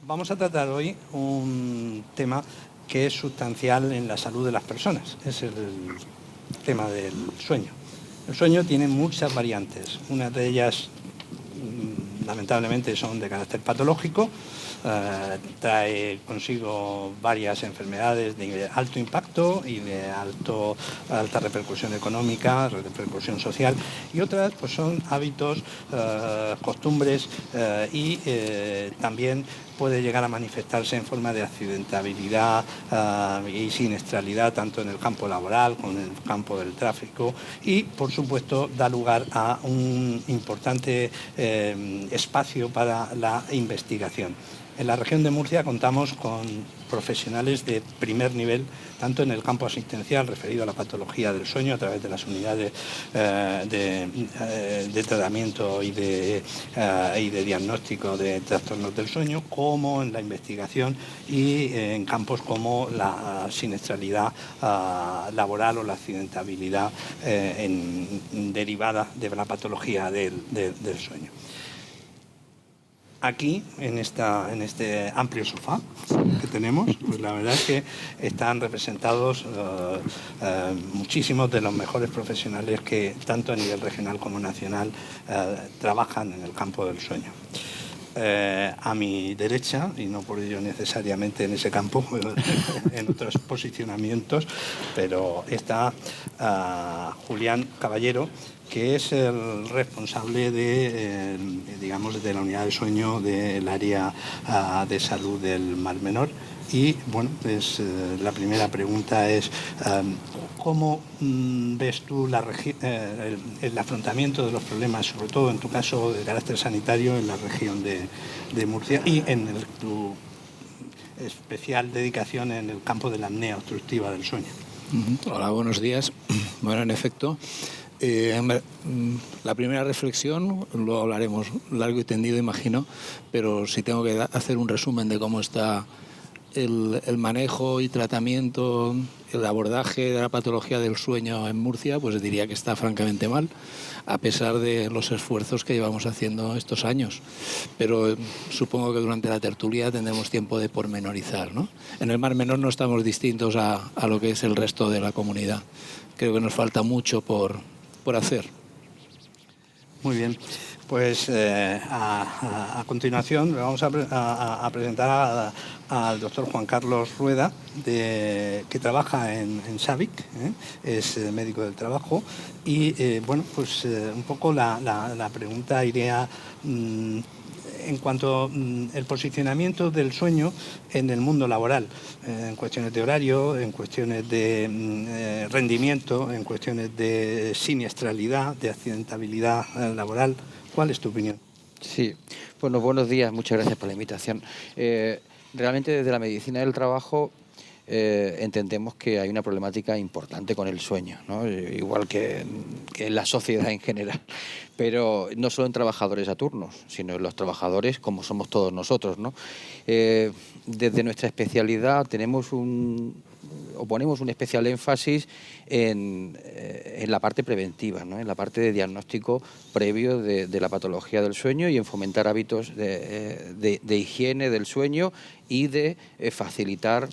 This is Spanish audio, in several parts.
Vamos a tratar hoy un tema que es sustancial en la salud de las personas. Es el tema del sueño. El sueño tiene muchas variantes. Una de ellas, lamentablemente, son de carácter patológico. Trae consigo varias enfermedades de alto impacto y de alta repercusión económica, repercusión social, y otras pues son hábitos, costumbres y también puede llegar a manifestarse en forma de accidentabilidad y siniestralidad, tanto en el campo laboral como en el campo del tráfico, y por supuesto da lugar a un importante espacio para la investigación. En la región de Murcia contamos con profesionales de primer nivel, tanto en el campo asistencial referido a la patología del sueño a través de las unidades de tratamiento y de diagnóstico de trastornos del sueño, como en la investigación y en campos como la siniestralidad laboral o la accidentabilidad derivada de la patología del sueño. Aquí, en este amplio sofá que tenemos, pues la verdad es que están representados muchísimos de los mejores profesionales que, tanto a nivel regional como nacional, trabajan en el campo del sueño. A mi derecha, y no por ello necesariamente en ese campo, en otros posicionamientos, pero está Julián Caballero, que es el responsable de la unidad de sueño del área de salud del Mar Menor. Y bueno, pues la primera pregunta es ¿cómo ves tú el afrontamiento de los problemas, sobre todo en tu caso de carácter sanitario, en la región de Murcia y en tu especial dedicación en el campo de la apnea obstructiva del sueño? Hola, buenos días. Bueno, en efecto, la primera reflexión lo hablaremos largo y tendido, imagino, pero si tengo que hacer un resumen de cómo está el manejo y tratamiento, el abordaje de la patología del sueño en Murcia, pues diría que está francamente mal, a pesar de los esfuerzos que llevamos haciendo estos años. Pero supongo que durante la tertulia tendremos tiempo de pormenorizar, ¿no? En el Mar Menor no estamos distintos a lo que es el resto de la comunidad. Creo que nos falta mucho por hacer. Muy bien. Pues a continuación vamos a presentar al doctor Juan Carlos Rueda, que trabaja en SAVIC, es médico del trabajo, y un poco la pregunta iría en cuanto al posicionamiento del sueño en el mundo laboral, en cuestiones de horario, en cuestiones de rendimiento, en cuestiones de siniestralidad, de accidentabilidad laboral. ¿Cuál es tu opinión? Sí, bueno, buenos días, muchas gracias por la invitación. Realmente desde la medicina del trabajo entendemos que hay una problemática importante con el sueño, ¿no? Igual que en la sociedad en general, pero no solo en trabajadores a turnos, sino en los trabajadores como somos todos nosotros, ¿no? Desde nuestra especialidad ponemos un especial énfasis en la parte preventiva, ¿no? En la parte de diagnóstico previo de la patología del sueño y en fomentar hábitos de higiene del sueño y de facilitar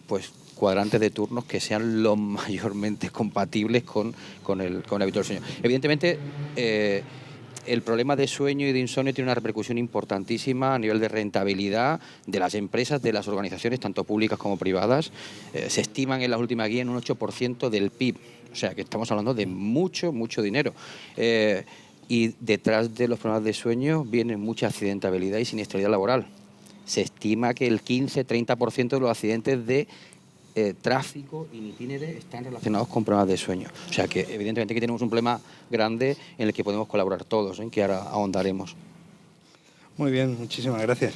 pues cuadrantes de turnos que sean lo mayormente compatibles con el hábito del sueño. Evidentemente, el problema de sueño y de insomnio tiene una repercusión importantísima a nivel de rentabilidad de las empresas, de las organizaciones, tanto públicas como privadas. Se estiman en las últimas guías en un 8% del PIB, o sea que estamos hablando de mucho, mucho dinero. Y detrás de los problemas de sueño viene mucha accidentabilidad y siniestralidad laboral. Se estima que el 15-30% de los accidentes de tráfico in itinere están relacionados con problemas de sueño. O sea que evidentemente que tenemos un problema grande en el que podemos colaborar todos, en que ahora ahondaremos. Muy bien, muchísimas gracias.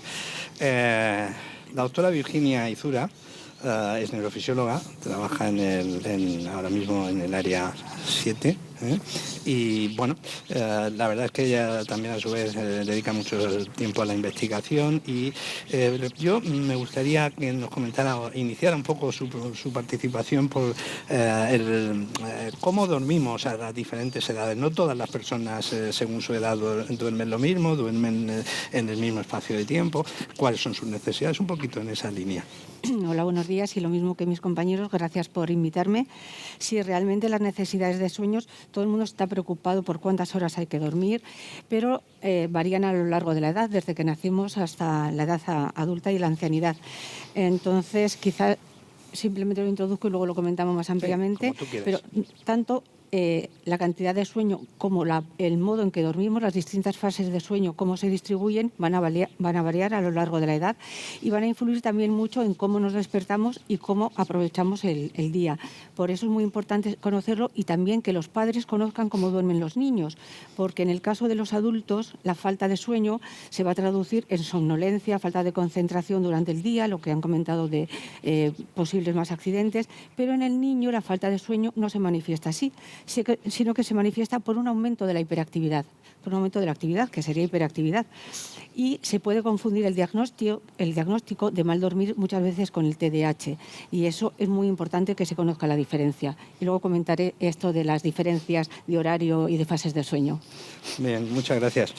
La doctora Virginia Izura es neurofisióloga, trabaja ahora mismo en el área 7 Y bueno, la verdad es que ella también a su vez dedica mucho tiempo a la investigación y yo me gustaría que nos comentara, iniciara un poco su participación por cómo dormimos a las diferentes edades. No todas las personas según su edad duermen lo mismo, duermen en el mismo espacio de tiempo. ¿Cuáles son sus necesidades? Un poquito en esa línea. Hola, buenos días, y lo mismo que mis compañeros, gracias por invitarme. Sí, realmente las necesidades de sueños, todo el mundo está preocupado por cuántas horas hay que dormir, pero varían a lo largo de la edad, desde que nacimos hasta la edad adulta y la ancianidad. Entonces, quizá simplemente lo introduzco y luego lo comentamos más ampliamente, sí, pero tanto la cantidad de sueño como el modo en que dormimos, las distintas fases de sueño, cómo se distribuyen, van a variar a lo largo de la edad y van a influir también mucho en cómo nos despertamos y cómo aprovechamos el día. Por eso es muy importante conocerlo y también que los padres conozcan cómo duermen los niños, porque en el caso de los adultos la falta de sueño se va a traducir en somnolencia, falta de concentración durante el día, lo que han comentado de posibles más accidentes, pero en el niño la falta de sueño no se manifiesta así, sino que se manifiesta por un aumento de la hiperactividad, por un aumento de la actividad, que sería hiperactividad. Y se puede confundir el diagnóstico de mal dormir muchas veces con el TDAH, y eso es muy importante que se conozca la diferencia. Y luego comentaré esto de las diferencias de horario y de fases de sueño. Bien, muchas gracias.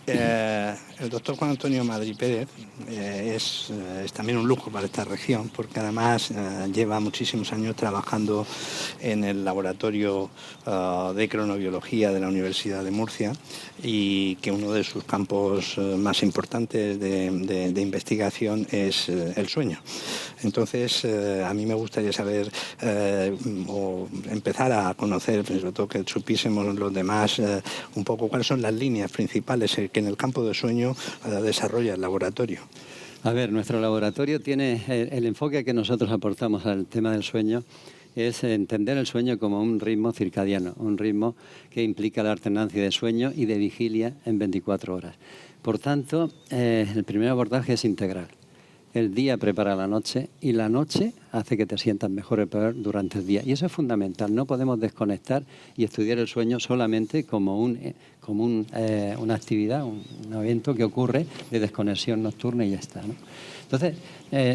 El doctor Juan Antonio Madrid Pérez es también un lujo para esta región, porque además lleva muchísimos años trabajando en el laboratorio de cronobiología de la Universidad de Murcia, y que uno de sus campos más importantes de investigación es el sueño. Entonces, a mí me gustaría saber o empezar a conocer, sobre todo que supiésemos los demás, un poco cuáles son las líneas principales que en el campo de sueño desarrolla el laboratorio. A ver, nuestro laboratorio tiene el enfoque que nosotros aportamos al tema del sueño es entender el sueño como un ritmo circadiano, un ritmo que implica la alternancia de sueño y de vigilia en 24 horas. Por tanto, el primer abordaje es integral. El día prepara la noche y la noche hace que te sientas mejor o peor durante el día. Y eso es fundamental. No podemos desconectar y estudiar el sueño solamente como una actividad, un evento que ocurre de desconexión nocturna y ya está, ¿no? Entonces,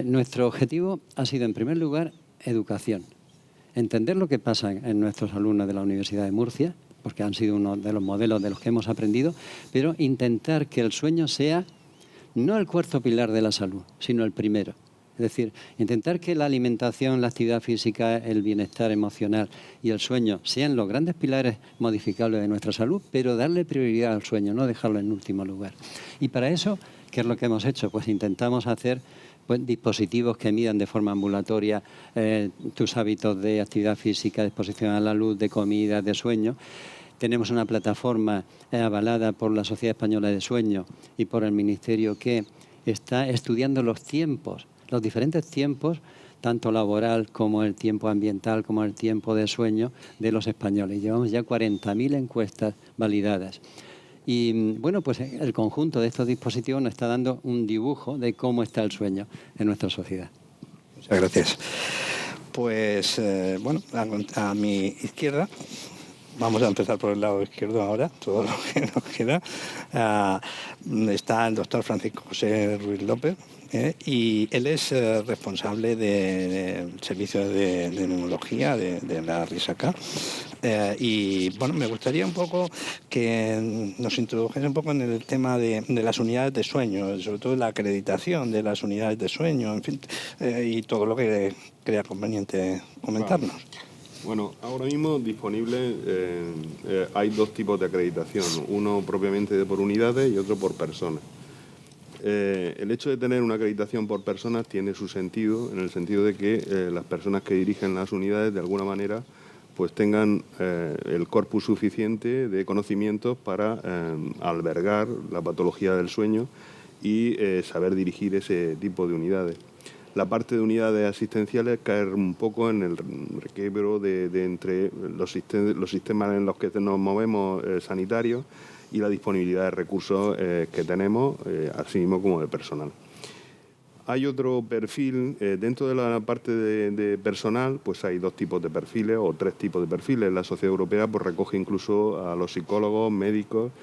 nuestro objetivo ha sido, en primer lugar, educación. Entender lo que pasa en nuestros alumnos de la Universidad de Murcia, porque han sido uno de los modelos de los que hemos aprendido, pero intentar que el sueño sea no el cuarto pilar de la salud, sino el primero. Es decir, intentar que la alimentación, la actividad física, el bienestar emocional y el sueño sean los grandes pilares modificables de nuestra salud, pero darle prioridad al sueño, no dejarlo en último lugar. Y para eso, ¿qué es lo que hemos hecho? Pues intentamos hacer dispositivos que midan de forma ambulatoria tus hábitos de actividad física, de exposición a la luz, de comida, de sueño. Tenemos una plataforma avalada por la Sociedad Española de Sueño y por el Ministerio que está estudiando los tiempos, los diferentes tiempos, tanto laboral como el tiempo ambiental, como el tiempo de sueño de los españoles. Llevamos ya 40.000 encuestas validadas. Y bueno, pues el conjunto de estos dispositivos nos está dando un dibujo de cómo está el sueño en nuestra sociedad. Muchas gracias. Pues bueno, a mi izquierda, vamos a empezar por el lado izquierdo ahora, todo lo que nos queda, está el doctor Francisco José Ruiz López, y él es responsable del servicio de neumología de la RISACA. Y bueno, me gustaría un poco que nos introdujese un poco en el tema de las unidades de sueño, sobre todo la acreditación de las unidades de sueño, en fin, y todo lo que crea conveniente comentarnos. Bueno, ahora mismo disponible hay dos tipos de acreditación, uno propiamente por unidades y otro por personas. El hecho de tener una acreditación por personas tiene su sentido, en el sentido de que las personas que dirigen las unidades de alguna manera pues tengan el corpus suficiente de conocimientos para albergar la patología del sueño y saber dirigir ese tipo de unidades. La parte de unidades asistenciales cae un poco en el requebro de entre los sistemas en los que nos movemos sanitarios y la disponibilidad de recursos que tenemos, así mismo como de personal. Hay otro perfil, dentro de la parte de personal, pues hay 2 tipos de perfiles o 3 tipos de perfiles. La Sociedad Europea pues recoge incluso a los psicólogos, médicos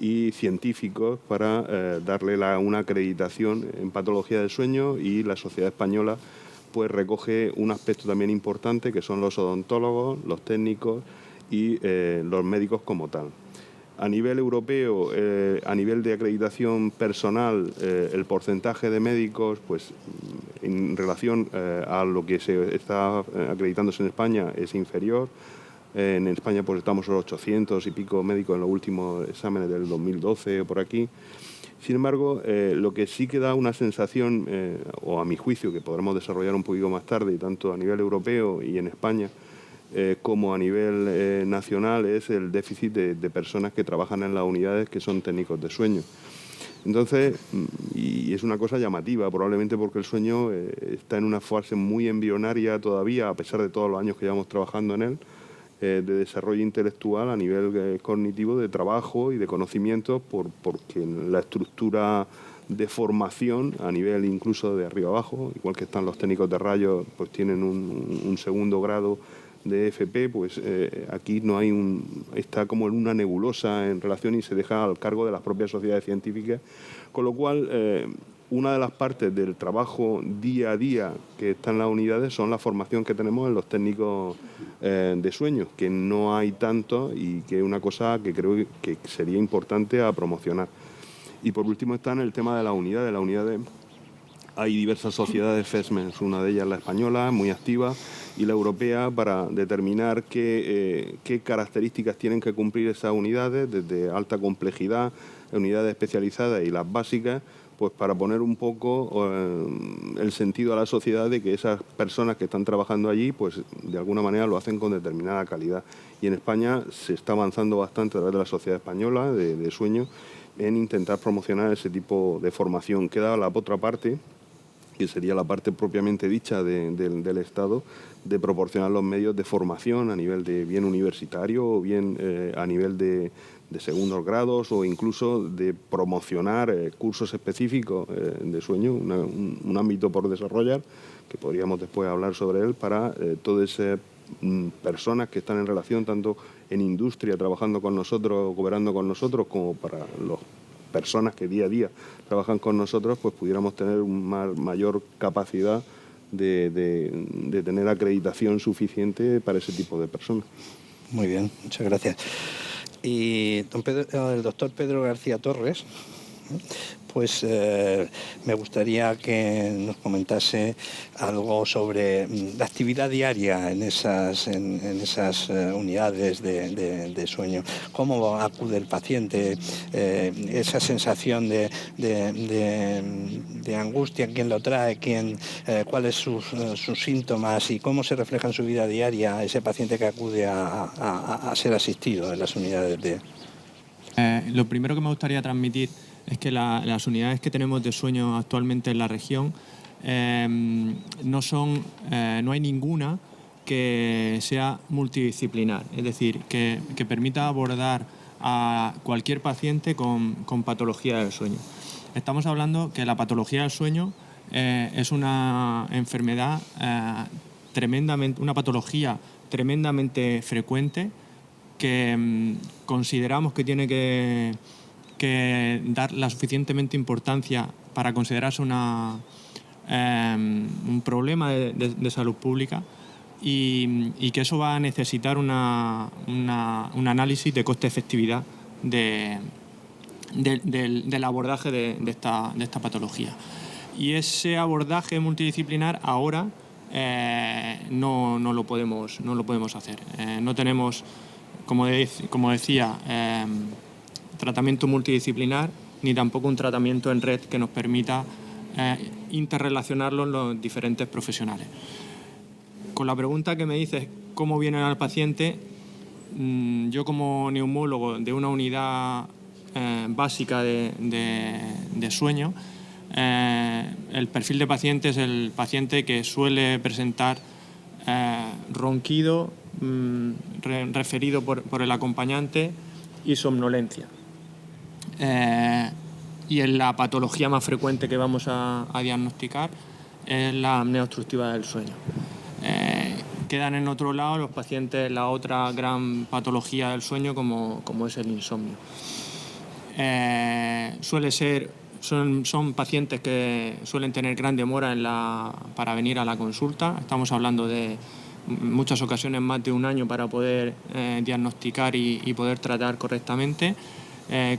y científicos para darle una acreditación en patología del sueño, y la Sociedad Española pues recoge un aspecto también importante, que son los odontólogos, los técnicos y los médicos como tal. A nivel europeo, a nivel de acreditación personal, el porcentaje de médicos, pues en relación a lo que se está acreditándose en España, es inferior. En España pues estamos a los 800 y pico médicos en los últimos exámenes del 2012 o por aquí. Sin embargo, lo que sí que da una sensación, o a mi juicio, que podremos desarrollar un poquito más tarde, tanto a nivel europeo y en España, como a nivel nacional, es el déficit de personas que trabajan en las unidades, que son técnicos de sueño. Entonces, y es una cosa llamativa, probablemente porque el sueño está en una fase muy embrionaria todavía, a pesar de todos los años que llevamos trabajando en él, de desarrollo intelectual a nivel cognitivo, de trabajo y de conocimientos, porque la estructura de formación a nivel incluso de arriba abajo, igual que están los técnicos de rayos, pues tienen un segundo grado de FP, pues aquí no hay está como en una nebulosa en relación, y se deja al cargo de las propias sociedades científicas, con lo cual una de las partes del trabajo día a día que está en las unidades son la formación que tenemos en los técnicos de sueño, que no hay tanto, y que es una cosa que creo que sería importante a promocionar. Y por último está en el tema de las unidades. Las unidades, hay diversas sociedades FESMES, una de ellas la española, muy activa, y la europea, para determinar qué características tienen que cumplir esas unidades, desde alta complejidad, unidades especializadas y las básicas, pues para poner un poco el sentido a la sociedad de que esas personas que están trabajando allí, pues de alguna manera lo hacen con determinada calidad. Y en España se está avanzando bastante a través de la Sociedad Española de Sueño en intentar promocionar ese tipo de formación. Queda la otra parte, que sería la parte propiamente dicha del Estado, de proporcionar los medios de formación a nivel de bien universitario o bien a nivel de segundos grados, o incluso de promocionar cursos específicos de sueño, un ámbito por desarrollar, que podríamos después hablar sobre él, para todas esas personas que están en relación tanto en industria trabajando con nosotros, cooperando con nosotros, como para las personas que día a día trabajan con nosotros, pues pudiéramos tener una mayor capacidad de tener acreditación suficiente para ese tipo de personas. Muy bien, muchas gracias. Y el doctor Pedro García Torres, pues me gustaría que nos comentase algo sobre la actividad diaria en esas unidades de sueño. ¿Cómo acude el paciente? Esa sensación de angustia, ¿quién lo trae? ¿Cuáles sus síntomas? ¿Y cómo se refleja en su vida diaria ese paciente que acude a ser asistido en las unidades de... Lo primero que me gustaría transmitir es que las unidades que tenemos de sueño actualmente en la región no hay ninguna que sea multidisciplinar, es decir, que permita abordar a cualquier paciente con patología del sueño. Estamos hablando que la patología del sueño es una enfermedad una patología tremendamente frecuente, que consideramos que tiene que dar la suficientemente importancia para considerarse un problema de salud pública, y que eso va a necesitar un análisis de coste-efectividad del abordaje de esta patología. Y ese abordaje multidisciplinar ahora no lo podemos hacer. No tenemos, como decía, tratamiento multidisciplinar, ni tampoco un tratamiento en red que nos permita interrelacionarlo en los diferentes profesionales. Con la pregunta que me dices, ¿cómo viene al paciente? Yo, como neumólogo de una unidad básica de sueño, el perfil de paciente es el paciente que suele presentar ronquido referido por el acompañante y somnolencia. y es la patología más frecuente que vamos a diagnosticar, es la apnea obstructiva del sueño. Quedan en otro lado los pacientes, la otra gran patología del sueño como es el insomnio. Son pacientes que suelen tener gran demora para venir a la consulta. Estamos hablando de muchas ocasiones más de un año para poder diagnosticar y poder tratar correctamente,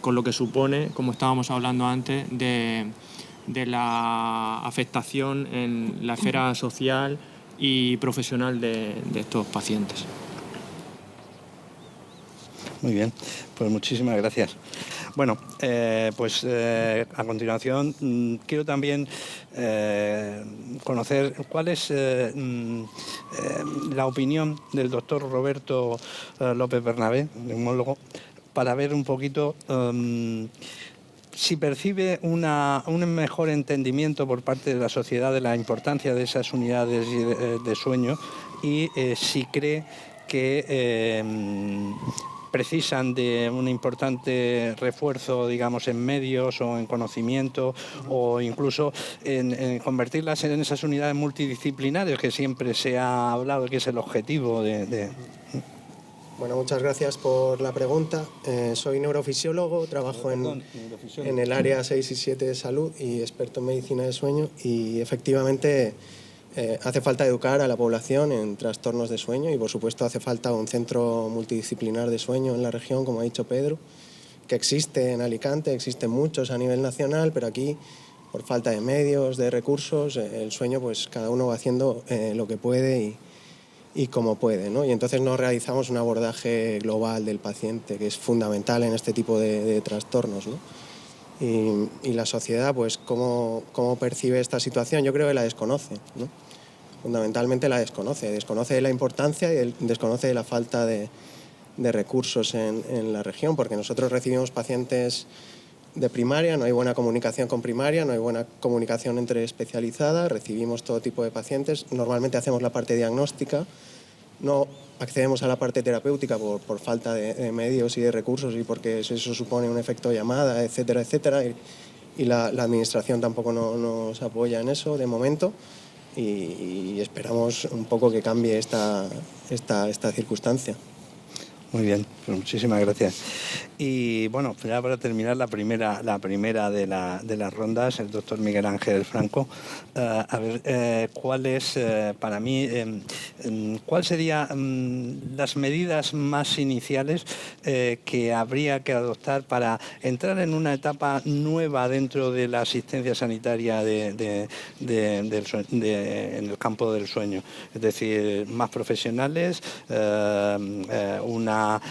con lo que supone, como estábamos hablando antes, de la afectación en la esfera social y profesional de estos pacientes. Muy bien, pues muchísimas gracias. Bueno, a continuación quiero también conocer cuál es la opinión del doctor Roberto López Bernabé, neumólogo, para ver un poquito si percibe un mejor entendimiento por parte de la sociedad de la importancia de esas unidades de sueño y si cree que precisan de un importante refuerzo, digamos, en medios o en conocimiento, o incluso en convertirlas en esas unidades multidisciplinarias que siempre se ha hablado que es el objetivo de... Bueno, muchas gracias por la pregunta. Soy neurofisiólogo, trabajo en el área 6 y 7 de salud y experto en medicina de sueño, y efectivamente hace falta educar a la población en trastornos de sueño y, por supuesto, hace falta un centro multidisciplinar de sueño en la región, como ha dicho Pedro, que existe en Alicante, existen muchos a nivel nacional, pero aquí, por falta de medios, de recursos, el sueño, pues cada uno va haciendo lo que puede y como puede, ¿no? Y entonces no realizamos un abordaje global del paciente, que es fundamental en este tipo de trastornos, ¿no? Y la sociedad, pues, ¿cómo percibe esta situación? Yo creo que la desconoce, ¿no? Fundamentalmente la desconoce de la importancia y desconoce de la falta de recursos en la región, porque nosotros recibimos pacientes de primaria, no hay buena comunicación con primaria, no hay buena comunicación entre especializadas, recibimos todo tipo de pacientes, normalmente hacemos la parte diagnóstica, no accedemos a la parte terapéutica por falta de medios y de recursos y porque eso supone un efecto llamada, etcétera, etcétera, y la administración tampoco nos apoya en eso de momento, y esperamos un poco que cambie esta circunstancia. Muy bien, pues muchísimas gracias. Y bueno, ya para terminar la primera de las rondas, el doctor Miguel Ángel Franco, a ver, ¿cuál es para mí, cuál serían las medidas más iniciales que habría que adoptar para entrar en una etapa nueva dentro de la asistencia sanitaria en el campo del sueño? Es decir, más profesionales, una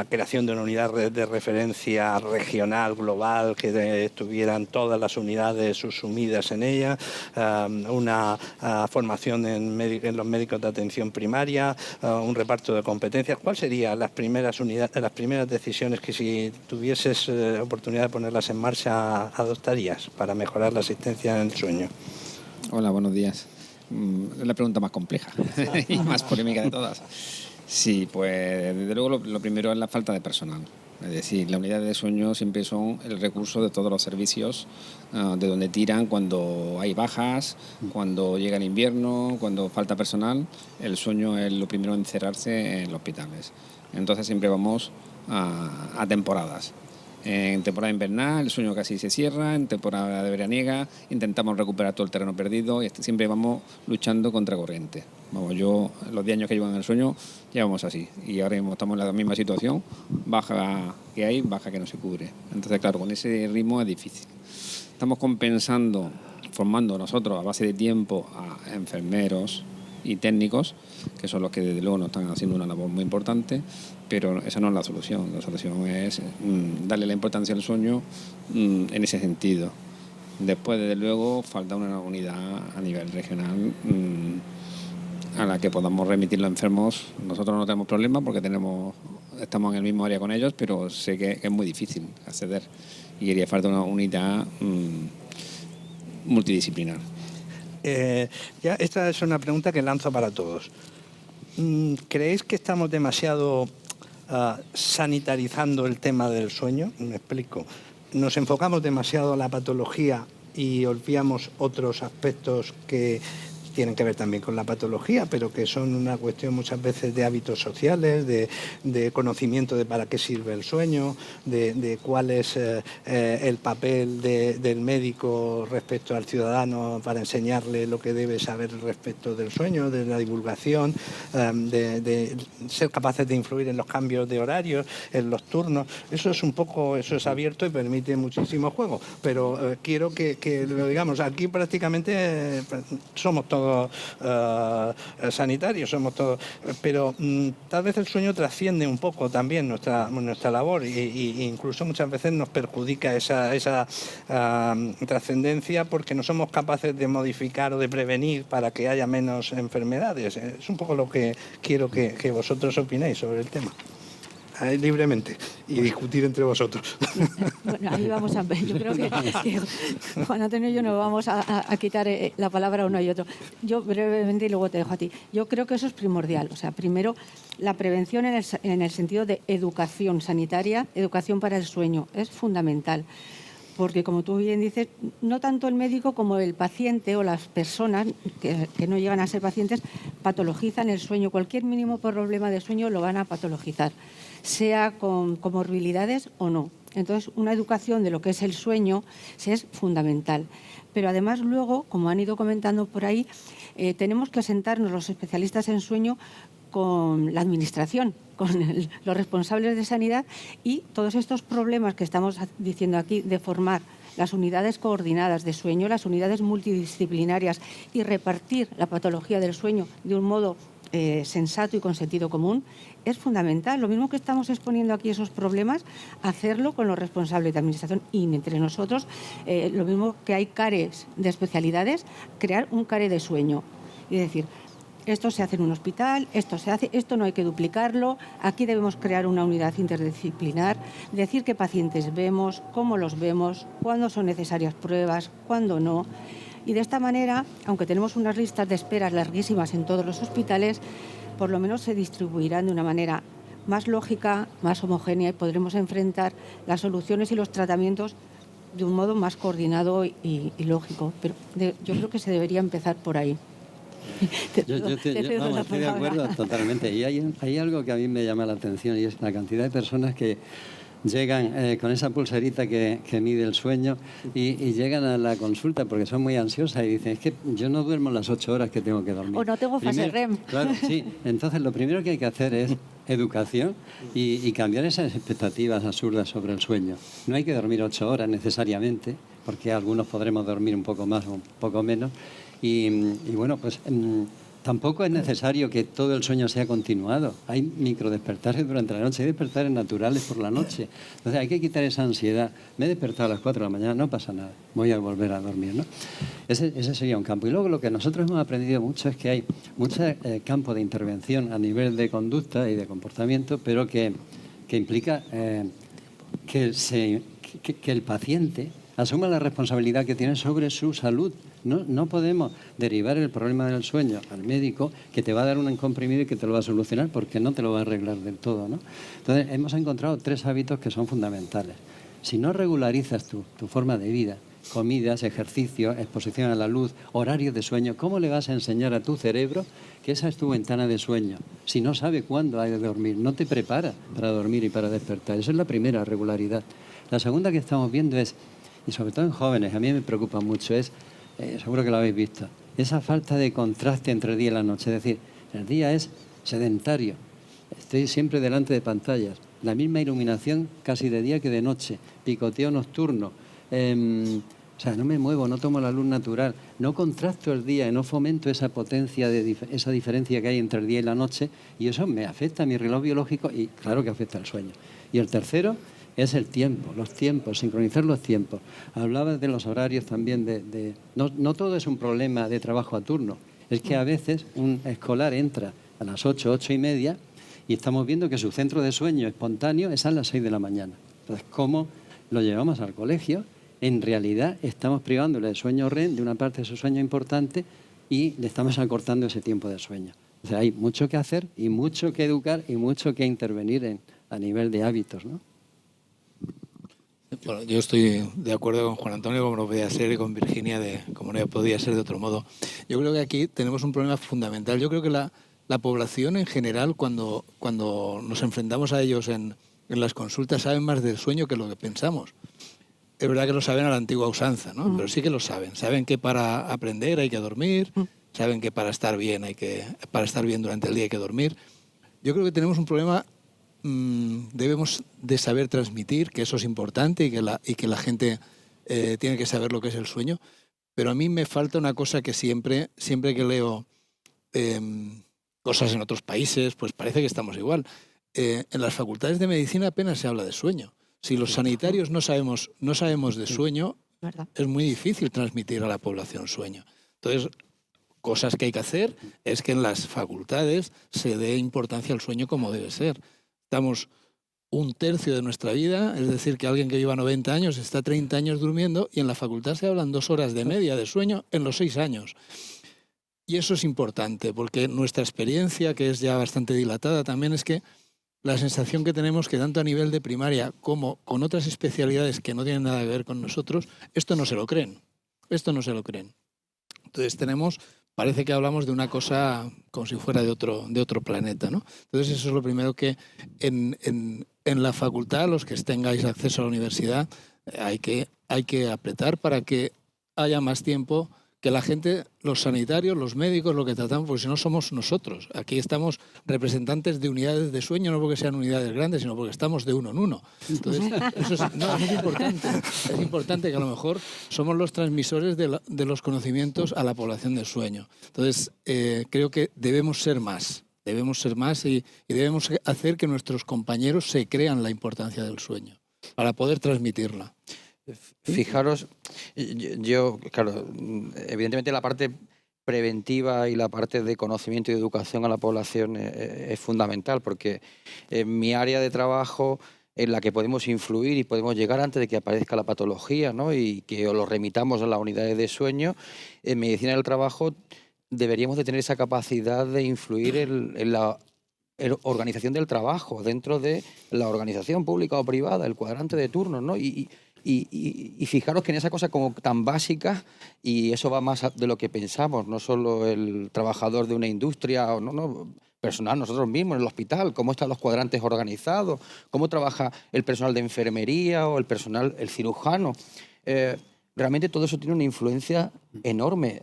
creación de una unidad de referencia regional, global, que estuvieran todas las unidades subsumidas en ella, una formación en los médicos de atención primaria, un reparto de competencias. ¿Cuáles serían las primeras decisiones que, si tuvieses oportunidad de ponerlas en marcha, adoptarías para mejorar la asistencia en el sueño? Hola, buenos días. Es la pregunta más compleja y más polémica de todas. Sí, pues desde luego lo primero es la falta de personal. Es decir, las unidades de sueño siempre son el recurso de todos los servicios de donde tiran cuando hay bajas, cuando llega el invierno, cuando falta personal. El sueño es lo primero en cerrarse en los hospitales. Entonces siempre vamos a temporadas. En temporada invernal el sueño casi se cierra, en temporada de veraniega intentamos recuperar todo el terreno perdido y siempre vamos luchando contra corriente. Vamos, yo los 10 años que llevo en el sueño llevamos así y ahora mismo estamos en la misma situación, baja que hay, baja que no se cubre. Entonces, claro, con ese ritmo es difícil. Estamos compensando, formando nosotros a base de tiempo a enfermeros y técnicos, que son los que desde luego nos están haciendo una labor muy importante, pero esa no es la solución. La solución es darle la importancia al sueño en ese sentido. Después, desde luego, falta una unidad a nivel regional a la que podamos remitir los enfermos. Nosotros no tenemos problemas porque estamos en el mismo área con ellos, pero sé que es muy difícil acceder y haría falta una unidad multidisciplinar. Ya esta es una pregunta que lanzo para todos. ¿Creéis que estamos demasiado sanitarizando el tema del sueño? Me explico. nos enfocamos demasiado en la patología y olvidamos otros aspectos que tienen que ver también con la patología, pero que son una cuestión muchas veces de hábitos sociales, de conocimiento de para qué sirve el sueño, de cuál es el papel del médico respecto al ciudadano para enseñarle lo que debe saber respecto del sueño, de la divulgación, de ser capaces de influir en los cambios de horarios, en los turnos. Eso es un poco, eso es abierto y permite muchísimo juego, pero quiero que lo digamos, aquí prácticamente somos todos sanitarios, somos todos, pero tal vez el sueño trasciende un poco también nuestra labor y incluso muchas veces nos perjudica esa trascendencia porque no somos capaces de modificar o de prevenir para que haya menos enfermedades. Es un poco lo que quiero que vosotros opinéis sobre el tema. Libremente y discutir entre vosotros. Bueno, ahí vamos a ver. Yo creo que Juan Antonio y yo nos vamos a quitar la palabra uno y otro. Yo brevemente y luego te dejo a ti. Yo creo que eso es primordial. O sea, primero, la prevención en el sentido de educación sanitaria, educación para el sueño, es fundamental. Porque, como tú bien dices, no tanto el médico como el paciente o las personas que no llegan a ser pacientes patologizan el sueño. Cualquier mínimo problema de sueño lo van a patologizar, sea con comorbilidades o no. Entonces, una educación de lo que es el sueño es fundamental. Pero además luego, como han ido comentando por ahí, tenemos que sentarnos los especialistas en sueño con la administración, con los responsables de sanidad y todos estos problemas que estamos diciendo aquí de formar las unidades coordinadas de sueño, las unidades multidisciplinarias y repartir la patología del sueño de un modo sensato y con sentido común, es fundamental. Lo mismo que estamos exponiendo aquí esos problemas, hacerlo con los responsables de administración y entre nosotros, lo mismo que hay CARES de especialidades, crear un CARE de sueño y decir, esto se hace en un hospital, esto se hace, esto no hay que duplicarlo, aquí debemos crear una unidad interdisciplinar, decir qué pacientes vemos, cómo los vemos, cuándo son necesarias pruebas, cuándo no. Y de esta manera, aunque tenemos unas listas de espera larguísimas en todos los hospitales, por lo menos se distribuirán de una manera más lógica, más homogénea y podremos enfrentar las soluciones y los tratamientos de un modo más coordinado y lógico. Pero yo creo que se debería empezar por ahí. Estoy de acuerdo totalmente. Y hay algo que a mí me llama la atención y es la cantidad de personas que llegan con esa pulserita que mide el sueño y llegan a la consulta porque son muy ansiosas y dicen, es que yo no duermo las 8 horas que tengo que dormir. O no tengo fase REM. Claro, sí. Entonces lo primero que hay que hacer es educación y cambiar esas expectativas absurdas sobre el sueño. No hay que dormir 8 horas necesariamente, porque algunos podremos dormir un poco más o un poco menos. Y bueno, pues tampoco es necesario que todo el sueño sea continuado. Hay microdespertares durante la noche, hay despertares naturales por la noche. Entonces hay que quitar esa ansiedad. Me he despertado a las 4 de la mañana, no pasa nada, voy a volver a dormir, ¿no? Ese sería un campo. Y luego lo que nosotros hemos aprendido mucho es que hay mucho campo de intervención a nivel de conducta y de comportamiento, pero que implica que el paciente asuma la responsabilidad que tiene sobre su salud. No podemos derivar el problema del sueño al médico que te va a dar un comprimido y que te lo va a solucionar porque no te lo va a arreglar del todo, ¿no? Entonces, hemos encontrado 3 hábitos que son fundamentales. Si no regularizas tu forma de vida, comidas, ejercicio, exposición a la luz, horarios de sueño, ¿cómo le vas a enseñar a tu cerebro que esa es tu ventana de sueño? Si no sabe cuándo hay de dormir, no te prepara para dormir y para despertar. Esa es la primera regularidad. La segunda que estamos viendo es, y sobre todo en jóvenes, a mí me preocupa mucho, es seguro que lo habéis visto, esa falta de contraste entre el día y la noche. Es decir, el día es sedentario, estoy siempre delante de pantallas, la misma iluminación casi de día que de noche, picoteo nocturno, o sea, no me muevo, no tomo la luz natural, no contrasto el día, no fomento esa potencia, esa diferencia que hay entre el día y la noche, y eso me afecta a mi reloj biológico y claro que afecta al sueño. Y el tercero es el tiempo, los tiempos, sincronizar los tiempos. Hablabas de los horarios también, no todo es un problema de trabajo a turno. Es que a veces un escolar entra a las 8, 8:30 y estamos viendo que su centro de sueño espontáneo es a las 6 de la mañana. Entonces, ¿cómo lo llevamos al colegio? En realidad estamos privándole de sueño REM, de una parte de su sueño importante, y le estamos acortando ese tiempo de sueño. O sea, hay mucho que hacer y mucho que educar y mucho que intervenir a nivel de hábitos, ¿no? Bueno, yo estoy de acuerdo con Juan Antonio, como no podía ser, y con Virginia, como no podía ser de otro modo. Yo creo que aquí tenemos un problema fundamental. Yo creo que la población en general, cuando nos enfrentamos a ellos en las consultas, saben más del sueño que lo que pensamos. Es verdad que lo saben a la antigua usanza, ¿no? Pero sí que lo saben. Saben que para aprender hay que dormir, saben que para estar bien durante el día hay que dormir. Yo creo que tenemos un problema. Debemos de saber transmitir que eso es importante y que la gente tiene que saber lo que es el sueño, pero a mí me falta una cosa que siempre que leo cosas en otros países, pues parece que estamos igual. En las facultades de medicina apenas se habla de sueño. Si los sanitarios no sabemos de sueño, es muy difícil transmitir a la población sueño. Entonces, cosas que hay que hacer es que en las facultades se dé importancia al sueño como debe ser. Estamos un tercio de nuestra vida, es decir, que alguien que viva 90 años está 30 años durmiendo y en la facultad se hablan 2 horas de media de sueño en los 6 años. Y eso es importante porque nuestra experiencia, que es ya bastante dilatada, también es que la sensación que tenemos que tanto a nivel de primaria como con otras especialidades que no tienen nada que ver con nosotros, esto no se lo creen. Entonces parece que hablamos de una cosa como si fuera de otro planeta, ¿no? Entonces eso es lo primero que en la facultad, los que tengáis acceso a la universidad, hay que apretar para que haya más tiempo, que la gente, los sanitarios, los médicos, lo que tratamos, porque si no somos nosotros. Aquí estamos representantes de unidades de sueño, no porque sean unidades grandes, sino porque estamos de uno en uno. Entonces, eso es importante. Es importante que a lo mejor somos los transmisores de los conocimientos a la población del sueño. Entonces, creo que debemos ser más y debemos hacer que nuestros compañeros se crean la importancia del sueño para poder transmitirla. Fijaros, yo, claro, evidentemente la parte preventiva y la parte de conocimiento y educación a la población es fundamental, porque en mi área de trabajo, en la que podemos influir y podemos llegar antes de que aparezca la patología, ¿no? Y que lo remitamos a las unidades de sueño, en medicina del trabajo deberíamos de tener esa capacidad de influir en la organización del trabajo dentro de la organización pública o privada, el cuadrante de turnos, ¿no? Y fijaros que en esa cosa como tan básica, y eso va más de lo que pensamos, no solo el trabajador de una industria, no, personal, nosotros mismos en el hospital, cómo están los cuadrantes organizados, cómo trabaja el personal de enfermería o el cirujano. Realmente todo eso tiene una influencia enorme.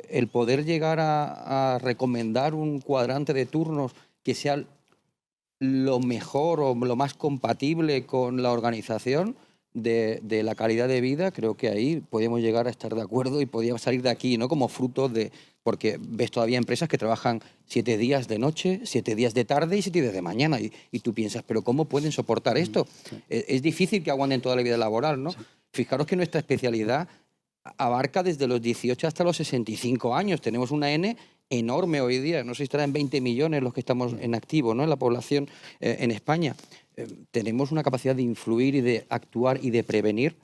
El poder llegar a recomendar un cuadrante de turnos que sea lo mejor o lo más compatible con la organización de la calidad de vida, creo que ahí podemos llegar a estar de acuerdo y podríamos salir de aquí, ¿no? Como fruto de... Porque ves todavía empresas que trabajan 7 días de noche, 7 días de tarde y 7 días de mañana. Y tú piensas, ¿pero cómo pueden soportar esto? Sí. Es difícil que aguanten toda la vida laboral, ¿no? Sí. Fijaros que nuestra especialidad abarca desde los 18 hasta los 65 años. Tenemos una N enorme hoy día. No sé si estará en 20 millones los que estamos en activo, ¿no? En la población en España. Tenemos una capacidad de influir y de actuar y de prevenir.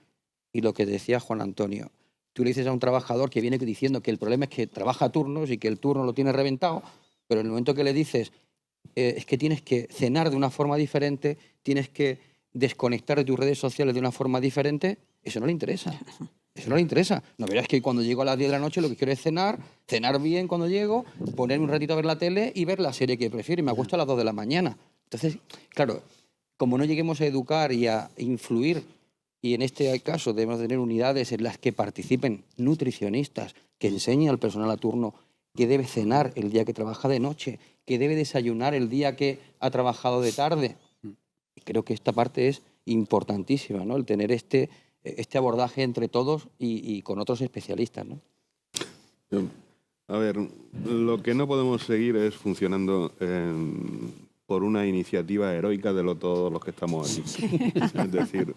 Y lo que decía Juan Antonio, tú le dices a un trabajador que viene diciendo que el problema es que trabaja a turnos y que el turno lo tiene reventado, pero en el momento que le dices es que tienes que cenar de una forma diferente, tienes que desconectar de tus redes sociales de una forma diferente, eso no le interesa. Eso no le interesa. No verás que cuando llego a las 10 de la noche lo que quiero es cenar bien cuando llego, ponerme un ratito a ver la tele y ver la serie que prefiero y me acuesto a las 2 de la mañana. Entonces, claro, como no lleguemos a educar y a influir, y en este caso debemos tener unidades en las que participen nutricionistas que enseñen al personal a turno que debe cenar el día que trabaja de noche, que debe desayunar el día que ha trabajado de tarde. Y creo que esta parte es importantísima, ¿no? El tener este abordaje entre todos y con otros especialistas, ¿no? A ver, lo que no podemos seguir es funcionando por una iniciativa heroica de todos los que estamos aquí. Es decir,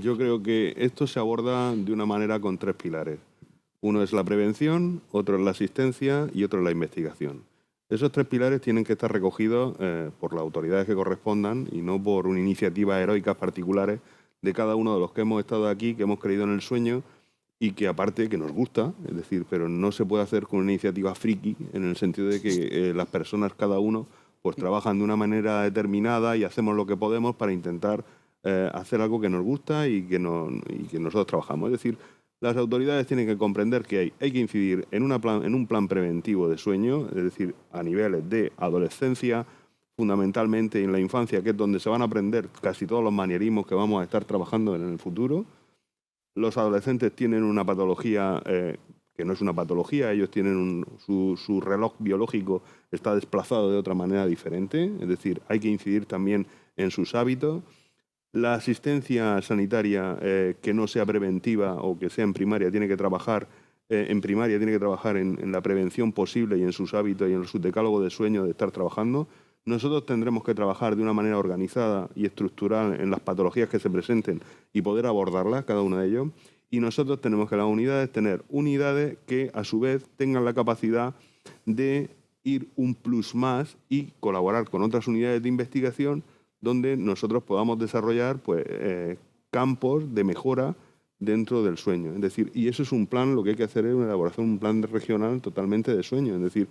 yo creo que esto se aborda de una manera con 3 pilares. Uno es la prevención, otro es la asistencia y otro es la investigación. Esos 3 pilares tienen que estar recogidos por las autoridades que correspondan y no por una iniciativa heroicas particulares de cada uno de los que hemos estado aquí, que hemos creído en el sueño y que aparte que nos gusta, es decir, pero no se puede hacer con una iniciativa friki en el sentido de que las personas, cada uno, pues trabajan de una manera determinada y hacemos lo que podemos para intentar hacer algo que nos gusta y que nosotros trabajamos. Es decir, las autoridades tienen que comprender que hay que incidir en un plan preventivo de sueño, es decir, a niveles de adolescencia, fundamentalmente en la infancia, que es donde se van a aprender casi todos los manierismos que vamos a estar trabajando en el futuro. Los adolescentes tienen una patología que no es una patología, ellos tienen su reloj biológico está desplazado de otra manera diferente, es decir, hay que incidir también en sus hábitos. La asistencia sanitaria que no sea preventiva o que sea en primaria tiene que trabajar en la prevención posible y en sus hábitos y en su decálogo de sueño de estar trabajando. Nosotros tendremos que trabajar de una manera organizada y estructural en las patologías que se presenten y poder abordarlas, cada una de ellas. Y nosotros tenemos que las unidades tener unidades que a su vez tengan la capacidad de ir un plus más y colaborar con otras unidades de investigación donde nosotros podamos desarrollar campos de mejora dentro del sueño. Es decir, y eso es un plan, lo que hay que hacer es una elaboración, un plan regional totalmente de sueño. Es decir,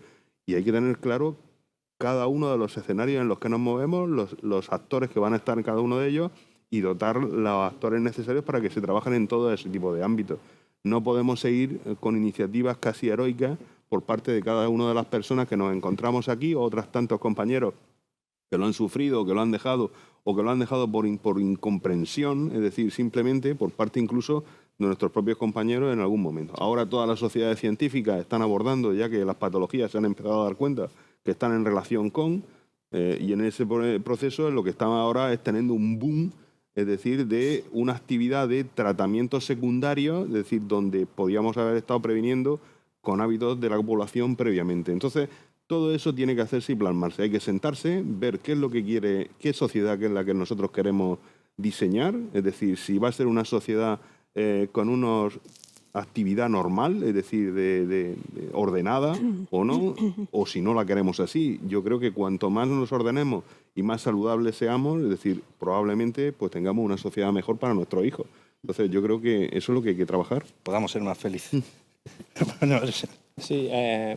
y hay que tener claro cada uno de los escenarios en los que nos movemos, los actores que van a estar en cada uno de ellos y dotar los actores necesarios para que se trabajen en todo ese tipo de ámbitos. No podemos seguir con iniciativas casi heroicas por parte de cada una de las personas que nos encontramos aquí o otros tantos compañeros que lo han sufrido, que lo han dejado o que lo han dejado por incomprensión, es decir, simplemente por parte incluso de nuestros propios compañeros en algún momento. Ahora todas las sociedades científicas están abordando, ya que las patologías se han empezado a dar cuenta que están en relación con, y en ese proceso lo que están ahora es teniendo un boom, es decir, de una actividad de tratamiento secundario, es decir, donde podíamos haber estado previniendo con hábitos de la población previamente. Entonces, todo eso tiene que hacerse y plasmarse. Hay que sentarse, ver qué es lo que quiere, qué sociedad es la que nosotros queremos diseñar, es decir, si va a ser una sociedad con una actividad normal, es decir, de ordenada o no, o si no la queremos así. Yo creo que cuanto más nos ordenemos y más saludables seamos, es decir, probablemente pues tengamos una sociedad mejor para nuestros hijos. Entonces yo creo que eso es lo que hay que trabajar. Podamos ser más felices. Sí,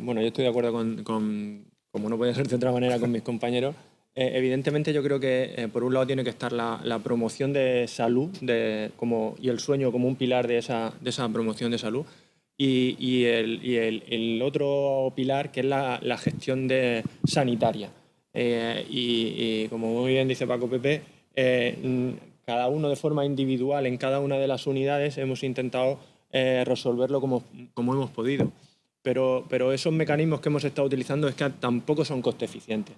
bueno, yo estoy de acuerdo como no podía ser de otra manera, con mis compañeros. Evidentemente yo creo que por un lado tiene que estar la promoción de salud y el sueño como un pilar de esa promoción de salud y el otro pilar que es la gestión sanitaria. Y como muy bien dice Paco Pepe, cada uno de forma individual en cada una de las unidades hemos intentado resolverlo como hemos podido. Pero esos mecanismos que hemos estado utilizando es que tampoco son coste eficientes.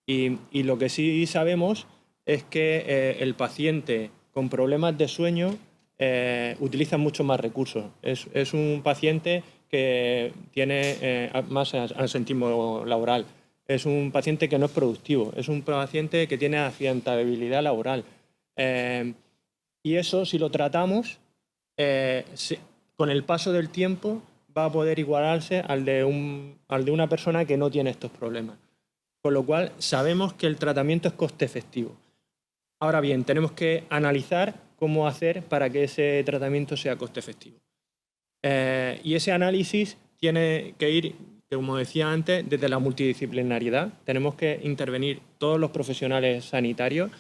Y lo que sí sabemos es que el paciente con problemas de sueño utiliza mucho más recursos. Es un paciente que tiene más absentismo laboral. Es un paciente que no es productivo. Es un paciente que tiene accidentabilidad laboral. Y eso, si lo tratamos, con el paso del tiempo va a poder igualarse al de una persona que no tiene estos problemas. Con lo cual, sabemos que el tratamiento es coste efectivo. Ahora bien, tenemos que analizar cómo hacer para que ese tratamiento sea coste efectivo. Y ese análisis tiene que ir, como decía antes, desde la multidisciplinariedad. Tenemos que intervenir todos los profesionales sanitarios,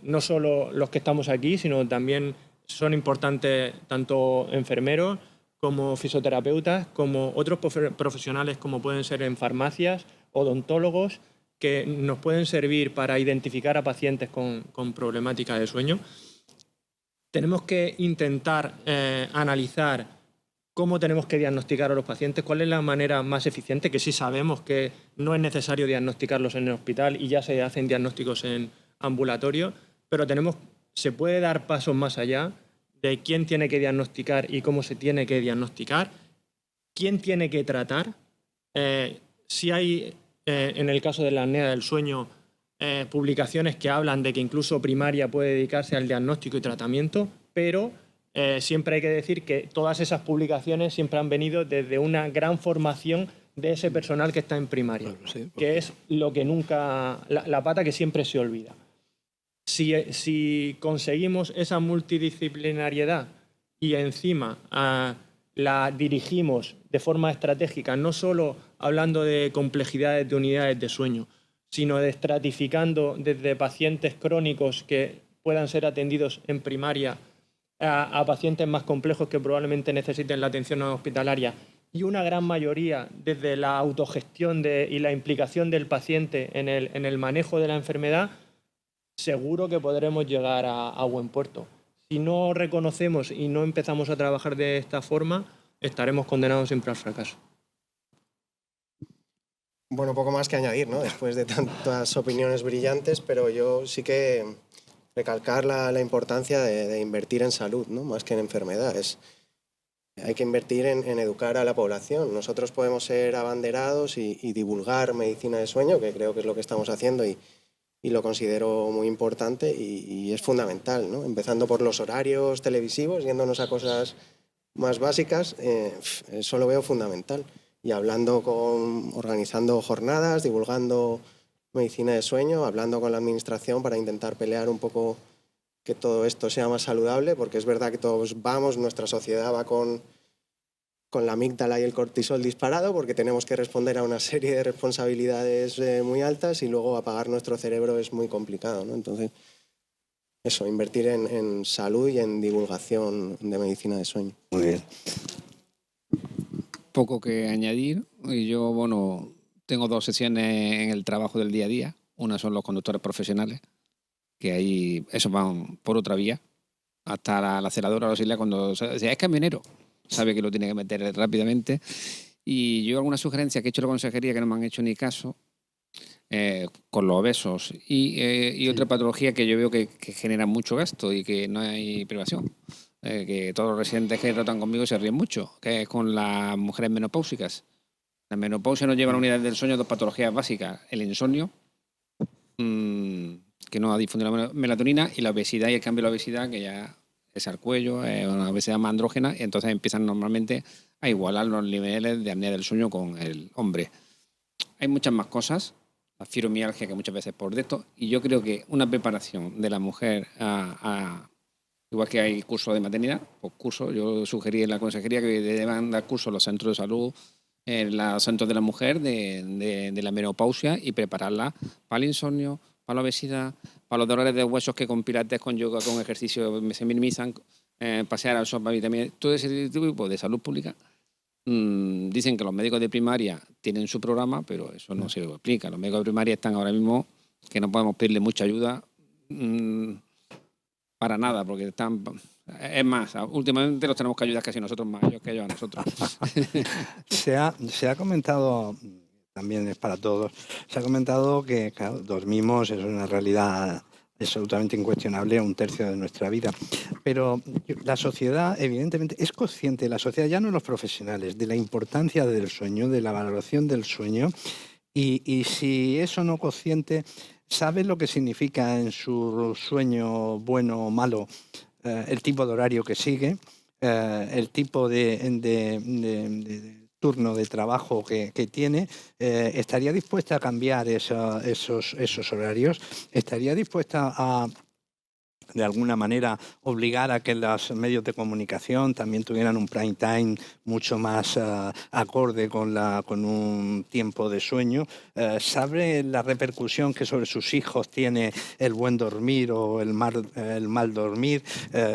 no solo los que estamos aquí, sino también son importantes tanto enfermeros como fisioterapeutas, como otros profesionales como pueden ser en farmacias, odontólogos, que nos pueden servir para identificar a pacientes con problemática de sueño. Tenemos que intentar analizar cómo tenemos que diagnosticar a los pacientes, cuál es la manera más eficiente, que sí sabemos que no es necesario diagnosticarlos en el hospital y ya se hacen diagnósticos en ambulatorio, pero se puede dar pasos más allá de quién tiene que diagnosticar y cómo se tiene que diagnosticar, quién tiene que tratar. Si hay, en el caso de la apnea del sueño, publicaciones que hablan de que incluso primaria puede dedicarse al diagnóstico y tratamiento, pero siempre hay que decir que todas esas publicaciones siempre han venido desde una gran formación de ese personal que está en primaria, claro, sí, que es lo que nunca, la pata que siempre se olvida. Si conseguimos esa multidisciplinariedad y encima la dirigimos de forma estratégica, no solo hablando de complejidades de unidades de sueño, sino de estratificando desde pacientes crónicos que puedan ser atendidos en primaria a pacientes más complejos que probablemente necesiten la atención hospitalaria, y una gran mayoría desde la autogestión y la implicación del paciente en el manejo de la enfermedad, seguro que podremos llegar a buen puerto. Si no reconocemos y no empezamos a trabajar de esta forma, estaremos condenados siempre al fracaso. Bueno, poco más que añadir, ¿no? Después de tantas opiniones brillantes, pero yo sí que recalcar la importancia de invertir en salud, ¿no? Más que en enfermedades. Hay que invertir en educar a la población. Nosotros podemos ser abanderados y divulgar medicina de sueño, que creo que es lo que estamos haciendo y lo considero muy importante y es fundamental, ¿no? Empezando por los horarios televisivos, yéndonos a cosas más básicas, eso lo veo fundamental. Y organizando jornadas, divulgando medicina de sueño, hablando con la administración para intentar pelear un poco que todo esto sea más saludable, porque es verdad que todos nuestra sociedad va con la amígdala y el cortisol disparado, porque tenemos que responder a una serie de responsabilidades muy altas y luego apagar nuestro cerebro es muy complicado, ¿no? Entonces, eso, invertir en salud y en divulgación de medicina de sueño. Muy bien. Poco que añadir. Y yo, bueno, tengo 2 sesiones en el trabajo del día a día. Una son los conductores profesionales, que ahí esos van por otra vía. Hasta la celadora o auxiliar, cuando es camionero, sabe que lo tiene que meter rápidamente. Y yo alguna sugerencia que he hecho a la consejería que no me han hecho ni caso, con los obesos y otra patología que yo veo que genera mucho gasto y que no hay privación. Que todos los residentes que tratan conmigo se ríen mucho, que es con las mujeres menopáusicas. La menopausia nos lleva a la unidad del sueño 2 patologías básicas: el insomnio, que no difunde la melatonina, y la obesidad y el cambio de la obesidad, que ya es al cuello, es una obesidad más andrógena, y entonces empiezan normalmente a igualar los niveles de apnea del sueño con el hombre. Hay muchas más cosas, la fibromialgia, que muchas veces por esto, y yo creo que una preparación de la mujer igual que hay cursos de maternidad, pues cursos, yo sugerí en la consejería que deban dar cursos en los centros de salud, en los centros de la mujer, de la menopausia, y prepararla para el insomnio, para la obesidad, para los dolores de huesos que con pilates, con yoga, con ejercicio se minimizan, pasear al sofá, también todo ese tipo de salud pública. Dicen que los médicos de primaria tienen su programa, pero eso no se lo explica. Los médicos de primaria están ahora mismo que no podemos pedirle mucha ayuda para nada, porque están... Es más, últimamente los tenemos que ayudar casi nosotros más, ellos que ellos a nosotros. Se ha comentado, también es para todos, se ha comentado que, claro, dormimos, es una realidad absolutamente incuestionable, 1/3 de nuestra vida. Pero la sociedad, evidentemente, es consciente, la sociedad, ya no los profesionales, de la importancia del sueño, de la valoración del sueño, y si eso no consciente, sabe lo que significa en su sueño bueno o malo el tipo de horario que sigue, el tipo de turno de trabajo que tiene, estaría dispuesta a cambiar esos horarios, estaría dispuesta a, de alguna manera, obligar a que los medios de comunicación también tuvieran un prime time mucho más acorde con un tiempo de sueño. ¿Sabe la repercusión que sobre sus hijos tiene el buen dormir o el mal dormir?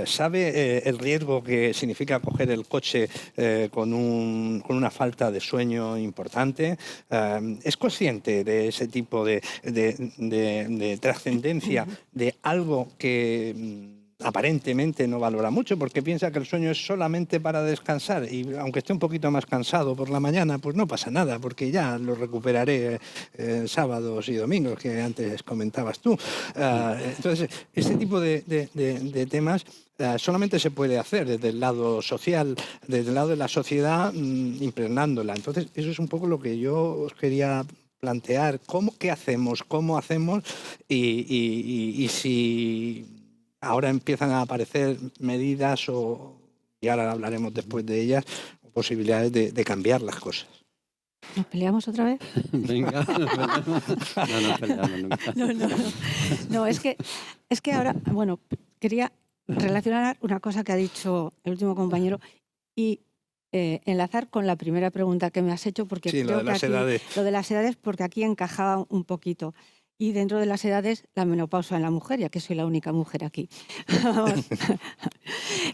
¿Sabe el riesgo que significa coger el coche con una falta de sueño importante? ¿Es consciente de ese tipo de trascendencia de algo que aparentemente no valora mucho, porque piensa que el sueño es solamente para descansar, y aunque esté un poquito más cansado por la mañana, pues no pasa nada, porque ya lo recuperaré sábados y domingos, que antes comentabas tú? Entonces, este tipo de temas solamente se puede hacer desde el lado social, desde el lado de la sociedad, impregnándola. Entonces, eso es un poco lo que yo os quería plantear. ¿Qué hacemos? ¿Cómo hacemos? Y si ahora empiezan a aparecer medidas, y ahora hablaremos después de ellas, posibilidades de cambiar las cosas. ¿Nos peleamos otra vez? Venga, no peleamos nunca. No, es que ahora, bueno, quería relacionar una cosa que ha dicho el último compañero y enlazar con la primera pregunta que me has hecho, porque sí, creo lo de las edades. lo de las edades, porque aquí encajaba un poquito. Y dentro de las edades, la menopausia en la mujer, ya que soy la única mujer aquí. Vamos.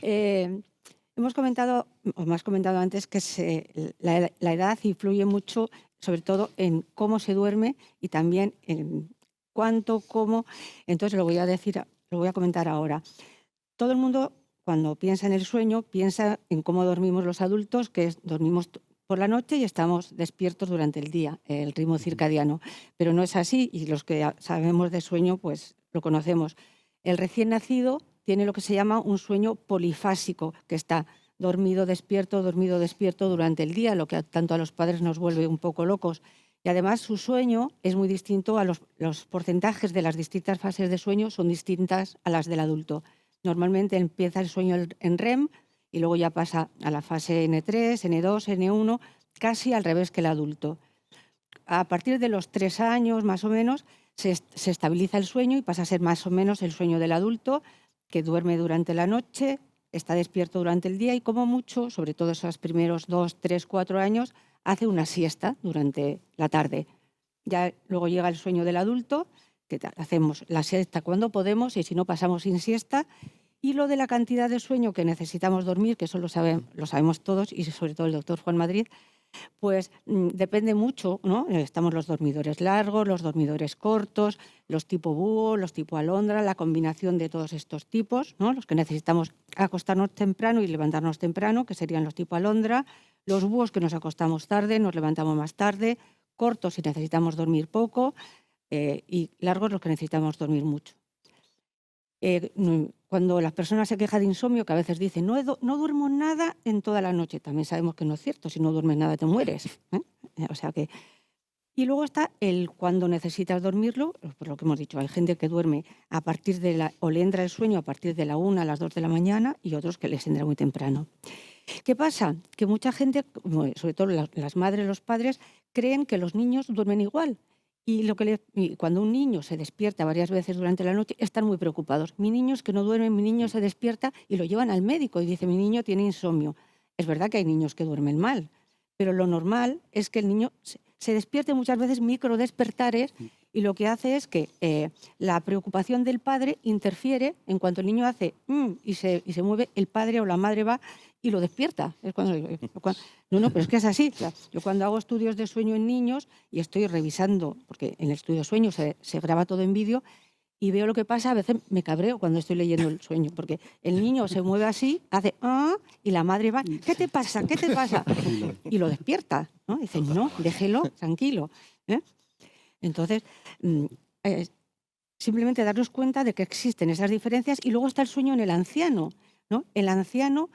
Hemos comentado, o me has comentado antes, que la edad influye mucho, sobre todo en cómo se duerme y también en cuánto, cómo. Entonces lo voy a comentar ahora. Todo el mundo, cuando piensa en el sueño, piensa en cómo dormimos los adultos, que es dormimos por la noche y estamos despiertos durante el día, el ritmo circadiano. Pero no es así, y los que sabemos de sueño, pues lo conocemos. El recién nacido tiene lo que se llama un sueño polifásico, que está dormido, despierto durante el día, lo que tanto a los padres nos vuelve un poco locos. Y además su sueño es muy distinto a los porcentajes de las distintas fases de sueño son distintas a las del adulto. Normalmente empieza el sueño en REM y luego ya pasa a la fase N3, N2, N1, casi al revés que el adulto. A partir de los 3 años, más o menos, se estabiliza el sueño y pasa a ser más o menos el sueño del adulto, que duerme durante la noche, está despierto durante el día y como mucho, sobre todo esos primeros 2, 3, 4 años, hace una siesta durante la tarde. Ya luego llega el sueño del adulto, que hacemos la siesta cuando podemos y si no pasamos sin siesta. Y lo de la cantidad de sueño que necesitamos dormir, que eso lo sabemos todos y sobre todo el doctor Juan Madrid, pues depende mucho, ¿no? Estamos los dormidores largos, los dormidores cortos, los tipo búho, los tipo alondra, la combinación de todos estos tipos, ¿no? Los que necesitamos acostarnos temprano y levantarnos temprano, que serían los tipo alondra, los búhos que nos acostamos tarde, nos levantamos más tarde, cortos si necesitamos dormir poco y largos los que necesitamos dormir mucho. Cuando las personas se quejan de insomnio, que a veces dicen no duermo nada en toda la noche, también sabemos que no es cierto, si no duermes nada te mueres. O sea que... Y luego está el cuando necesitas dormirlo, por lo que hemos dicho, hay gente que duerme a partir o le entra el sueño a partir de la 1 a las 2 de la mañana y otros que les entra muy temprano. ¿Qué pasa? Que mucha gente, sobre todo las madres, los padres, creen que los niños duermen igual. Y cuando un niño se despierta varias veces durante la noche, están muy preocupados. Mi niño es que no duerme, mi niño se despierta y lo llevan al médico y dice, mi niño tiene insomnio. Es verdad que hay niños que duermen mal, pero lo normal es que el niño se despierte muchas veces microdespertares y lo que hace es que la preocupación del padre interfiere en cuanto el niño hace y se mueve, el padre o la madre va y lo despierta. Es cuando no, pero es que es así. O sea, yo cuando hago estudios de sueño en niños y estoy revisando, porque en el estudio de sueño se graba todo en vídeo, y veo lo que pasa, a veces me cabreo cuando estoy leyendo el sueño, porque el niño se mueve así, hace y la madre va, ¿qué te pasa? ¿Qué te pasa? Y lo despierta, ¿no? Dice, no, déjelo, tranquilo. Entonces, simplemente darnos cuenta de que existen esas diferencias y luego está el sueño en el anciano, ¿no? El anciano,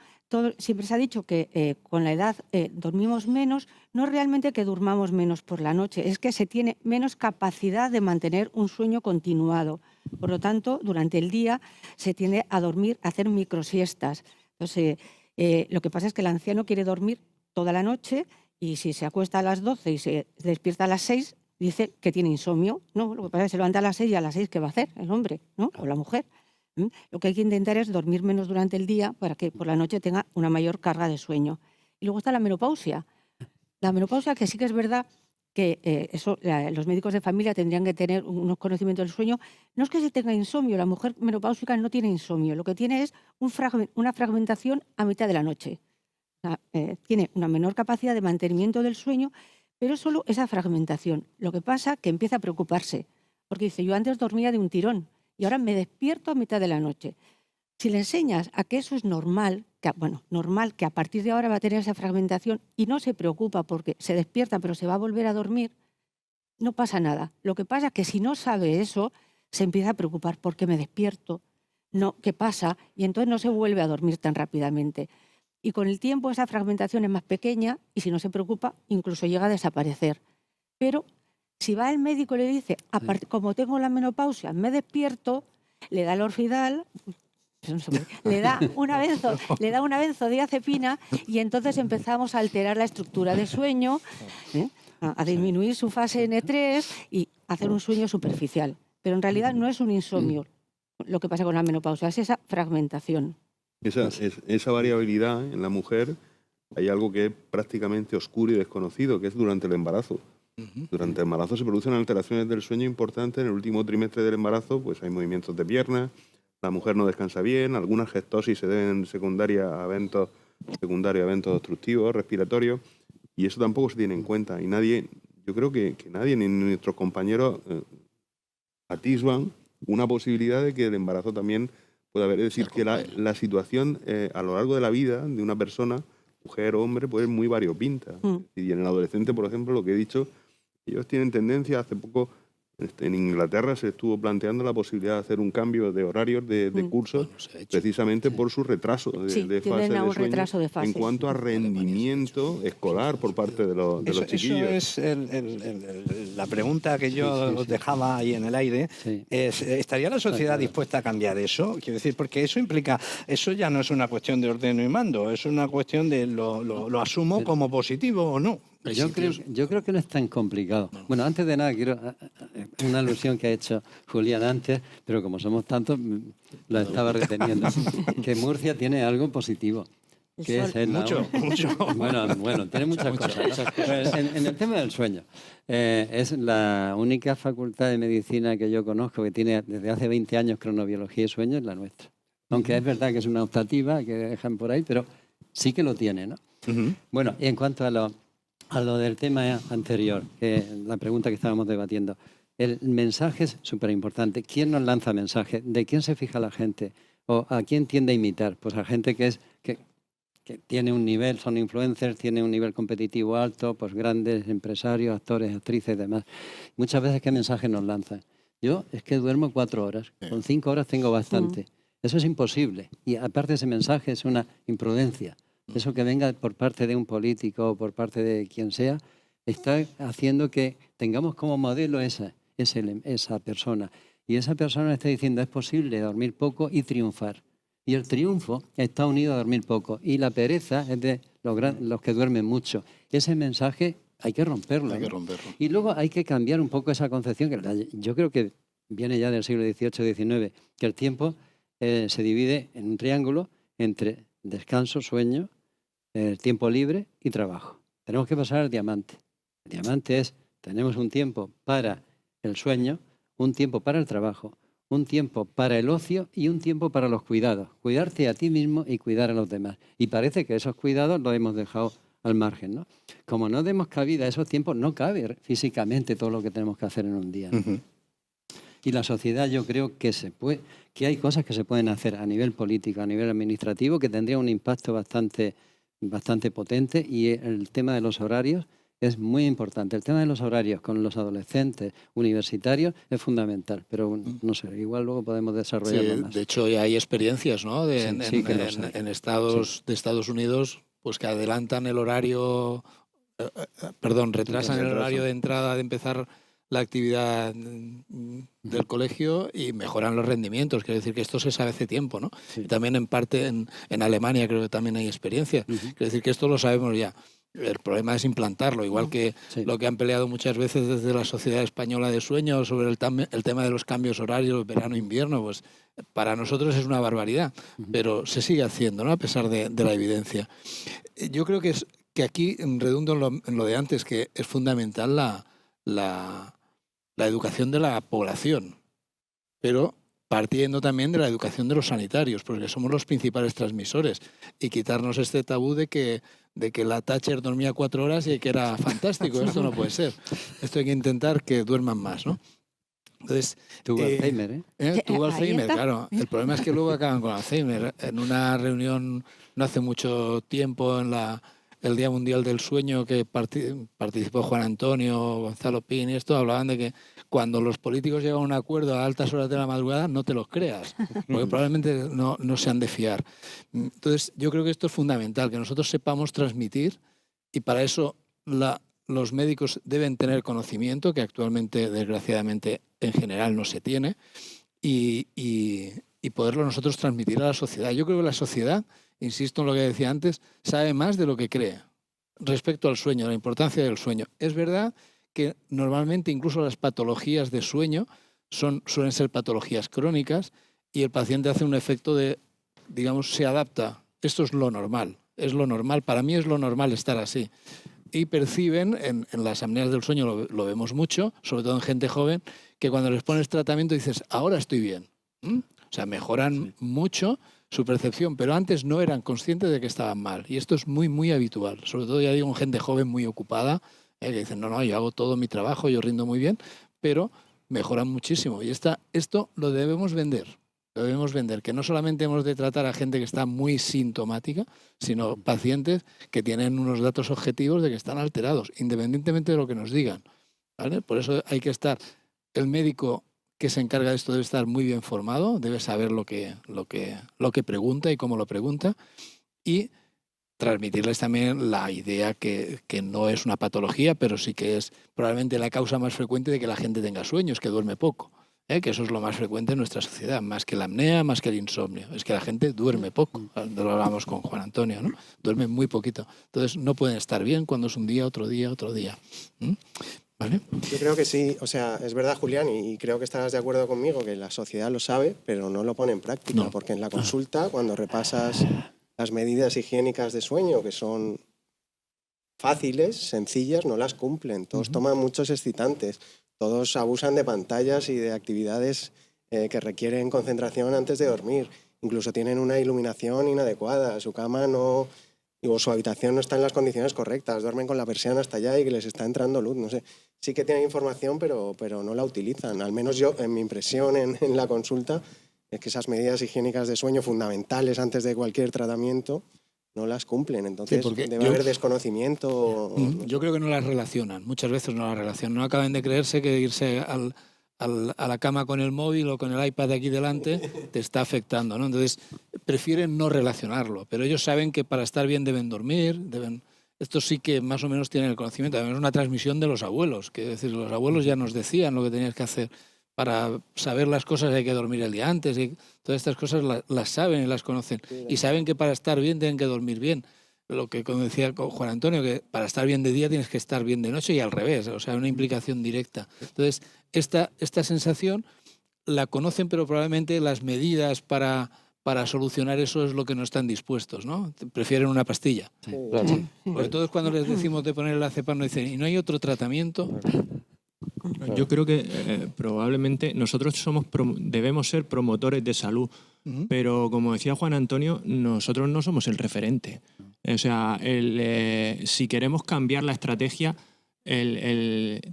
siempre se ha dicho que con la edad dormimos menos, no es realmente que durmamos menos por la noche, es que se tiene menos capacidad de mantener un sueño continuado. Por lo tanto, durante el día se tiende a dormir, a hacer microsiestas. Entonces, lo que pasa es que el anciano quiere dormir toda la noche y si se acuesta a las 12 y se despierta a las 6, dice que tiene insomnio. No, lo que pasa es que se levanta a las 6 y a las 6 ¿qué va a hacer el hombre, ¿no? O la mujer? Lo que hay que intentar es dormir menos durante el día para que por la noche tenga una mayor carga de sueño. Y luego está la menopausia. La menopausia, que sí que es verdad que los médicos de familia tendrían que tener unos conocimientos del sueño. No es que se tenga insomnio, la mujer menopáusica no tiene insomnio, lo que tiene es una fragmentación a mitad de la noche. O sea, tiene una menor capacidad de mantenimiento del sueño, pero solo esa fragmentación. Lo que pasa es que empieza a preocuparse, porque dice, yo antes dormía de un tirón y ahora me despierto a mitad de la noche. Si le enseñas a que eso es normal, que a partir de ahora va a tener esa fragmentación y no se preocupa porque se despierta pero se va a volver a dormir, no pasa nada. Lo que pasa es que si no sabe eso, se empieza a preocupar, ¿por qué me despierto? No, ¿qué pasa? Y entonces no se vuelve a dormir tan rápidamente. Y con el tiempo esa fragmentación es más pequeña y si no se preocupa, incluso llega a desaparecer. Pero si va el médico y le dice, como tengo la menopausia, me despierto, le da el Orfidal, le da una benzodiazepina y entonces empezamos a alterar la estructura de sueño, a disminuir su fase N3 y hacer un sueño superficial. Pero en realidad no es un insomnio lo que pasa con la menopausia, es esa fragmentación. Esa variabilidad en la mujer, hay algo que es prácticamente oscuro y desconocido, que es durante el embarazo. Durante el embarazo se producen alteraciones del sueño importantes. En el último trimestre del embarazo pues hay movimientos de piernas, la mujer no descansa bien, algunas gestosis se deben secundarios a eventos obstructivos, respiratorios, y eso tampoco se tiene en cuenta. Y nadie, yo creo que nadie, ni nuestros compañeros, atisban una posibilidad de que el embarazo también pueda haber. Es decir, que la situación a lo largo de la vida de una persona, mujer o hombre, puede ser muy variopinta. Y en el adolescente, por ejemplo, lo que he dicho, ellos tienen tendencia, hace poco en Inglaterra se estuvo planteando la posibilidad de hacer un cambio de horarios de cursos, precisamente por su retraso de fase de sueño en cuanto a rendimiento escolar por parte de los chiquillos. Eso es la pregunta que yo os dejaba ahí en el aire. ¿Estaría la sociedad dispuesta a cambiar eso? Quiero decir, porque eso implica, eso ya no es una cuestión de ordeno y mando, es una cuestión de lo asumo como positivo o no. Yo creo que no es tan complicado. Bueno, antes de nada, quiero una alusión que ha hecho Julián antes, pero como somos tantos, lo estaba reteniendo. Que Murcia tiene algo positivo. Que es mucho. Bueno, tiene muchas cosas. En el tema del sueño, es la única facultad de medicina que yo conozco que tiene desde hace 20 años cronobiología y sueño, es la nuestra. Aunque es verdad que es una optativa que dejan por ahí, pero sí que lo tiene, ¿no? Bueno, y en cuanto a lo del tema anterior, la pregunta que estábamos debatiendo, el mensaje es súper importante. ¿Quién nos lanza mensaje? ¿De quién se fija la gente? ¿O a quién tiende a imitar? Pues a gente que tiene un nivel, son influencers, tiene un nivel competitivo alto, pues grandes empresarios, actores, actrices y demás. Muchas veces, ¿qué mensaje nos lanzan? Yo es que duermo 4 horas, con 5 horas tengo bastante. Eso es imposible. Y aparte ese mensaje es una imprudencia. Eso que venga por parte de un político o por parte de quien sea, está haciendo que tengamos como modelo esa persona. Y esa persona está diciendo, es posible dormir poco y triunfar. Y el triunfo está unido a dormir poco. Y la pereza es de los que duermen mucho. Ese mensaje hay que romperlo. Y luego hay que cambiar un poco esa concepción, que yo creo que viene ya del siglo XVIII-XIX, que el tiempo se divide en un triángulo entre descanso, sueño, tiempo libre y trabajo. Tenemos que pasar al diamante. El diamante es, tenemos un tiempo para el sueño, un tiempo para el trabajo, un tiempo para el ocio y un tiempo para los cuidados. Cuidarte a ti mismo y cuidar a los demás. Y parece que esos cuidados los hemos dejado al margen, ¿no? Como no demos cabida a esos tiempos, no cabe físicamente todo lo que tenemos que hacer en un día, ¿no? Y la sociedad, yo creo que hay cosas que se pueden hacer a nivel político, a nivel administrativo, que tendría un impacto bastante potente, y el tema de los horarios es muy importante. El tema de los horarios con los adolescentes universitarios es fundamental, pero no sé, igual luego podemos desarrollarlo más. De hecho, ya hay experiencias, ¿no? En Estados Unidos, pues que adelantan el horario, retrasan el horario de entrada, de empezar la actividad del colegio, y mejoran los rendimientos. Quiero decir que esto se sabe hace tiempo, ¿no? Y también en parte en Alemania creo que también hay experiencia. Quiero decir que esto lo sabemos ya. El problema es implantarlo, igual que lo que han peleado muchas veces desde la Sociedad Española de Sueño sobre el tema de los cambios horarios, verano-invierno, pues para nosotros es una barbaridad, pero se sigue haciendo, ¿no? A pesar de la evidencia. Yo creo que aquí redundo en lo de antes, que es fundamental la educación de la población, pero partiendo también de la educación de los sanitarios, porque somos los principales transmisores, y quitarnos este tabú de que la Thatcher dormía 4 horas y que era fantástico. Esto no puede ser. Esto hay que intentar que duerman más, ¿no? Entonces, tuvo Alzheimer, tuvo Alzheimer, claro. El problema es que luego acaban con Alzheimer. En una reunión no hace mucho tiempo, el Día Mundial del Sueño, que participó Juan Antonio, Gonzalo Pin y esto, hablaban de que cuando los políticos llegan a un acuerdo a altas horas de la madrugada, no te los creas, porque probablemente no se han de fiar. Entonces, yo creo que esto es fundamental, que nosotros sepamos transmitir, y para eso los médicos deben tener conocimiento, que actualmente, desgraciadamente, en general no se tiene, y poderlo nosotros transmitir a la sociedad. Yo creo que la sociedad, insisto en lo que decía antes, sabe más de lo que cree respecto al sueño, la importancia del sueño. Es verdad que normalmente incluso las patologías de sueño suelen ser patologías crónicas, y el paciente hace un efecto se adapta. Esto es lo normal, para mí es lo normal estar así. y perciben, en las apneas del sueño lo vemos mucho, sobre todo en gente joven, que cuando les pones tratamiento dices, ahora estoy bien. O sea, mejoran mucho su percepción, pero antes no eran conscientes de que estaban mal. Y esto es muy, muy habitual. Sobre todo, ya digo, en gente joven muy ocupada, que dicen, no, yo hago todo mi trabajo, yo rindo muy bien, pero mejoran muchísimo. Y esto lo debemos vender. Lo debemos vender, que no solamente hemos de tratar a gente que está muy sintomática, sino pacientes que tienen unos datos objetivos de que están alterados, independientemente de lo que nos digan, ¿vale? Por eso hay que estar, el médico que se encarga de esto debe estar muy bien formado, debe saber lo que pregunta y cómo lo pregunta, y transmitirles también la idea que no es una patología, pero sí que es probablemente la causa más frecuente de que la gente tenga sueños, que duerme poco. Que eso es lo más frecuente en nuestra sociedad, más que la apnea, más que el insomnio. Es que la gente duerme poco, lo hablamos con Juan Antonio, ¿no? Duerme muy poquito. Entonces no pueden estar bien cuando es un día, otro día, otro día. ¿Vale? Yo creo que sí, o sea, es verdad, Julián, y creo que estarás de acuerdo conmigo que la sociedad lo sabe, pero no lo pone en práctica, porque en la consulta, cuando repasas las medidas higiénicas de sueño, que son fáciles, sencillas, no las cumplen. Todos toman muchos excitantes. Todos abusan de pantallas y de actividades que requieren concentración antes de dormir. Incluso tienen una iluminación inadecuada. Su cama o su habitación no está en las condiciones correctas. Duermen con la persiana hasta allá y que les está entrando luz. No sé. Sí que tienen información, pero no la utilizan. Al menos yo, en mi impresión en la consulta, es que esas medidas higiénicas de sueño fundamentales antes de cualquier tratamiento no las cumplen, entonces debe haber desconocimiento. Yo creo que no las relacionan, muchas veces no las relacionan. No acaban de creerse que irse a la cama con el móvil o con el iPad de aquí delante te está afectando, ¿no? Entonces prefieren no relacionarlo, pero ellos saben que para estar bien deben dormir, estos sí que más o menos tienen el conocimiento. Además es una transmisión de los abuelos, que es decir, los abuelos ya nos decían lo que tenías que hacer. Para saber las cosas hay que dormir el día antes, y todas estas cosas las saben y las conocen. Y saben que para estar bien tienen que dormir bien. Lo que, como decía Juan Antonio, que para estar bien de día tienes que estar bien de noche y al revés, o sea, una implicación directa. Entonces, esta sensación la conocen, pero probablemente las medidas para solucionar eso es lo que no están dispuestos, ¿no? Prefieren una pastilla. Sí, claro. Sobre todo es cuando les decimos de poner el azepam, nos dicen, ¿y no hay otro tratamiento? Yo creo que probablemente nosotros debemos ser promotores de salud, pero como decía Juan Antonio, nosotros no somos el referente. O sea, si queremos cambiar la estrategia,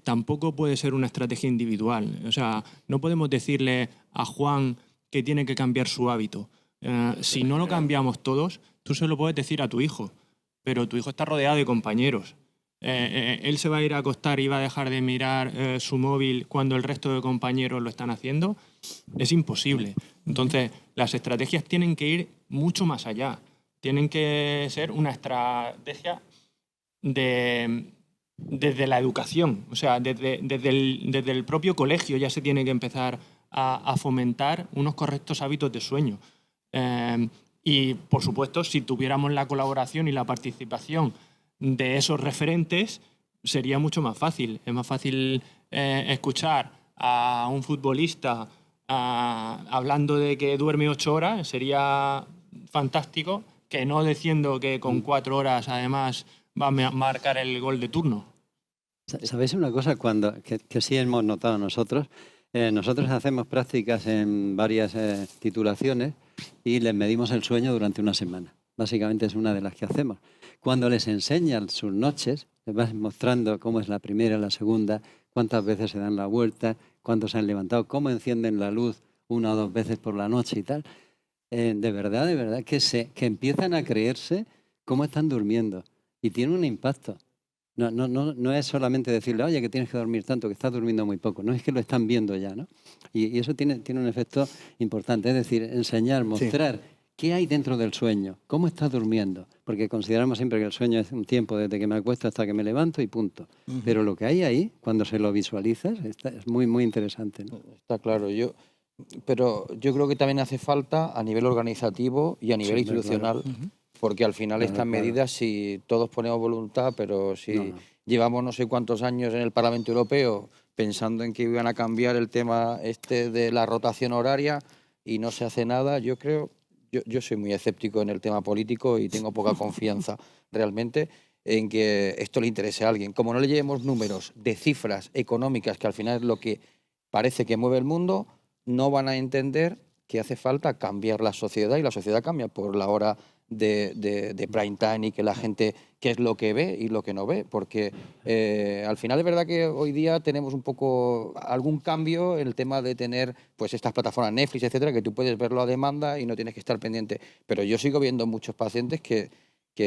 tampoco puede ser una estrategia individual. O sea, no podemos decirle a Juan que tiene que cambiar su hábito. Si no lo cambiamos todos, tú se lo puedes decir a tu hijo, pero tu hijo está rodeado de compañeros. Él se va a ir a acostar y va a dejar de mirar su móvil cuando el resto de compañeros lo están haciendo. Es imposible. Entonces, las estrategias tienen que ir mucho más allá. Tienen que ser una estrategia desde la educación. O sea, desde el propio colegio ya se tiene que empezar a fomentar unos correctos hábitos de sueño. Y, por supuesto, si tuviéramos la colaboración y la participación de esos referentes, sería mucho más fácil. Es más fácil escuchar a un futbolista hablando de que duerme 8 horas, sería fantástico, que no diciendo que con 4 horas además va a marcar el gol de turno. ¿Sabéis una cosa que sí hemos notado nosotros? Nosotros hacemos prácticas en varias titulaciones y les medimos el sueño durante una semana. Básicamente es una de las que hacemos. Cuando les enseñan sus noches, les vas mostrando cómo es la primera, la segunda, cuántas veces se dan la vuelta, cuántos se han levantado, cómo encienden la luz 1 o 2 veces por la noche y tal. De verdad que empiezan a creerse cómo están durmiendo y tiene un impacto. No es solamente decirle, oye, que tienes que dormir tanto, que estás durmiendo muy poco. No, es que lo están viendo ya, ¿no? Y eso tiene un efecto importante. Es decir, enseñar, mostrar qué hay dentro del sueño, cómo estás durmiendo. Porque consideramos siempre que el sueño es un tiempo desde que me acuesto hasta que me levanto y punto. Pero lo que hay ahí, cuando se lo visualizas, es muy, muy interesante, ¿no? Está claro. Pero yo creo que también hace falta a nivel organizativo y a nivel institucional. Claro. Porque al final estas medidas, si todos ponemos voluntad, pero si llevamos no sé cuántos años en el Parlamento Europeo pensando en que iban a cambiar el tema de la rotación horaria y no se hace nada, yo soy muy escéptico en el tema político y tengo poca confianza realmente. en que esto le interese a alguien. Como no le llevemos números de cifras económicas, que al final es lo que parece que mueve el mundo, no van a entender que hace falta cambiar la sociedad, y la sociedad cambia por la hora de prime time y que la gente qué es lo que ve y lo que no ve, porque al final es verdad que hoy día tenemos un poco algún cambio en el tema de tener pues estas plataformas Netflix, etcétera, que tú puedes verlo a demanda y no tienes que estar pendiente, pero yo sigo viendo muchos pacientes que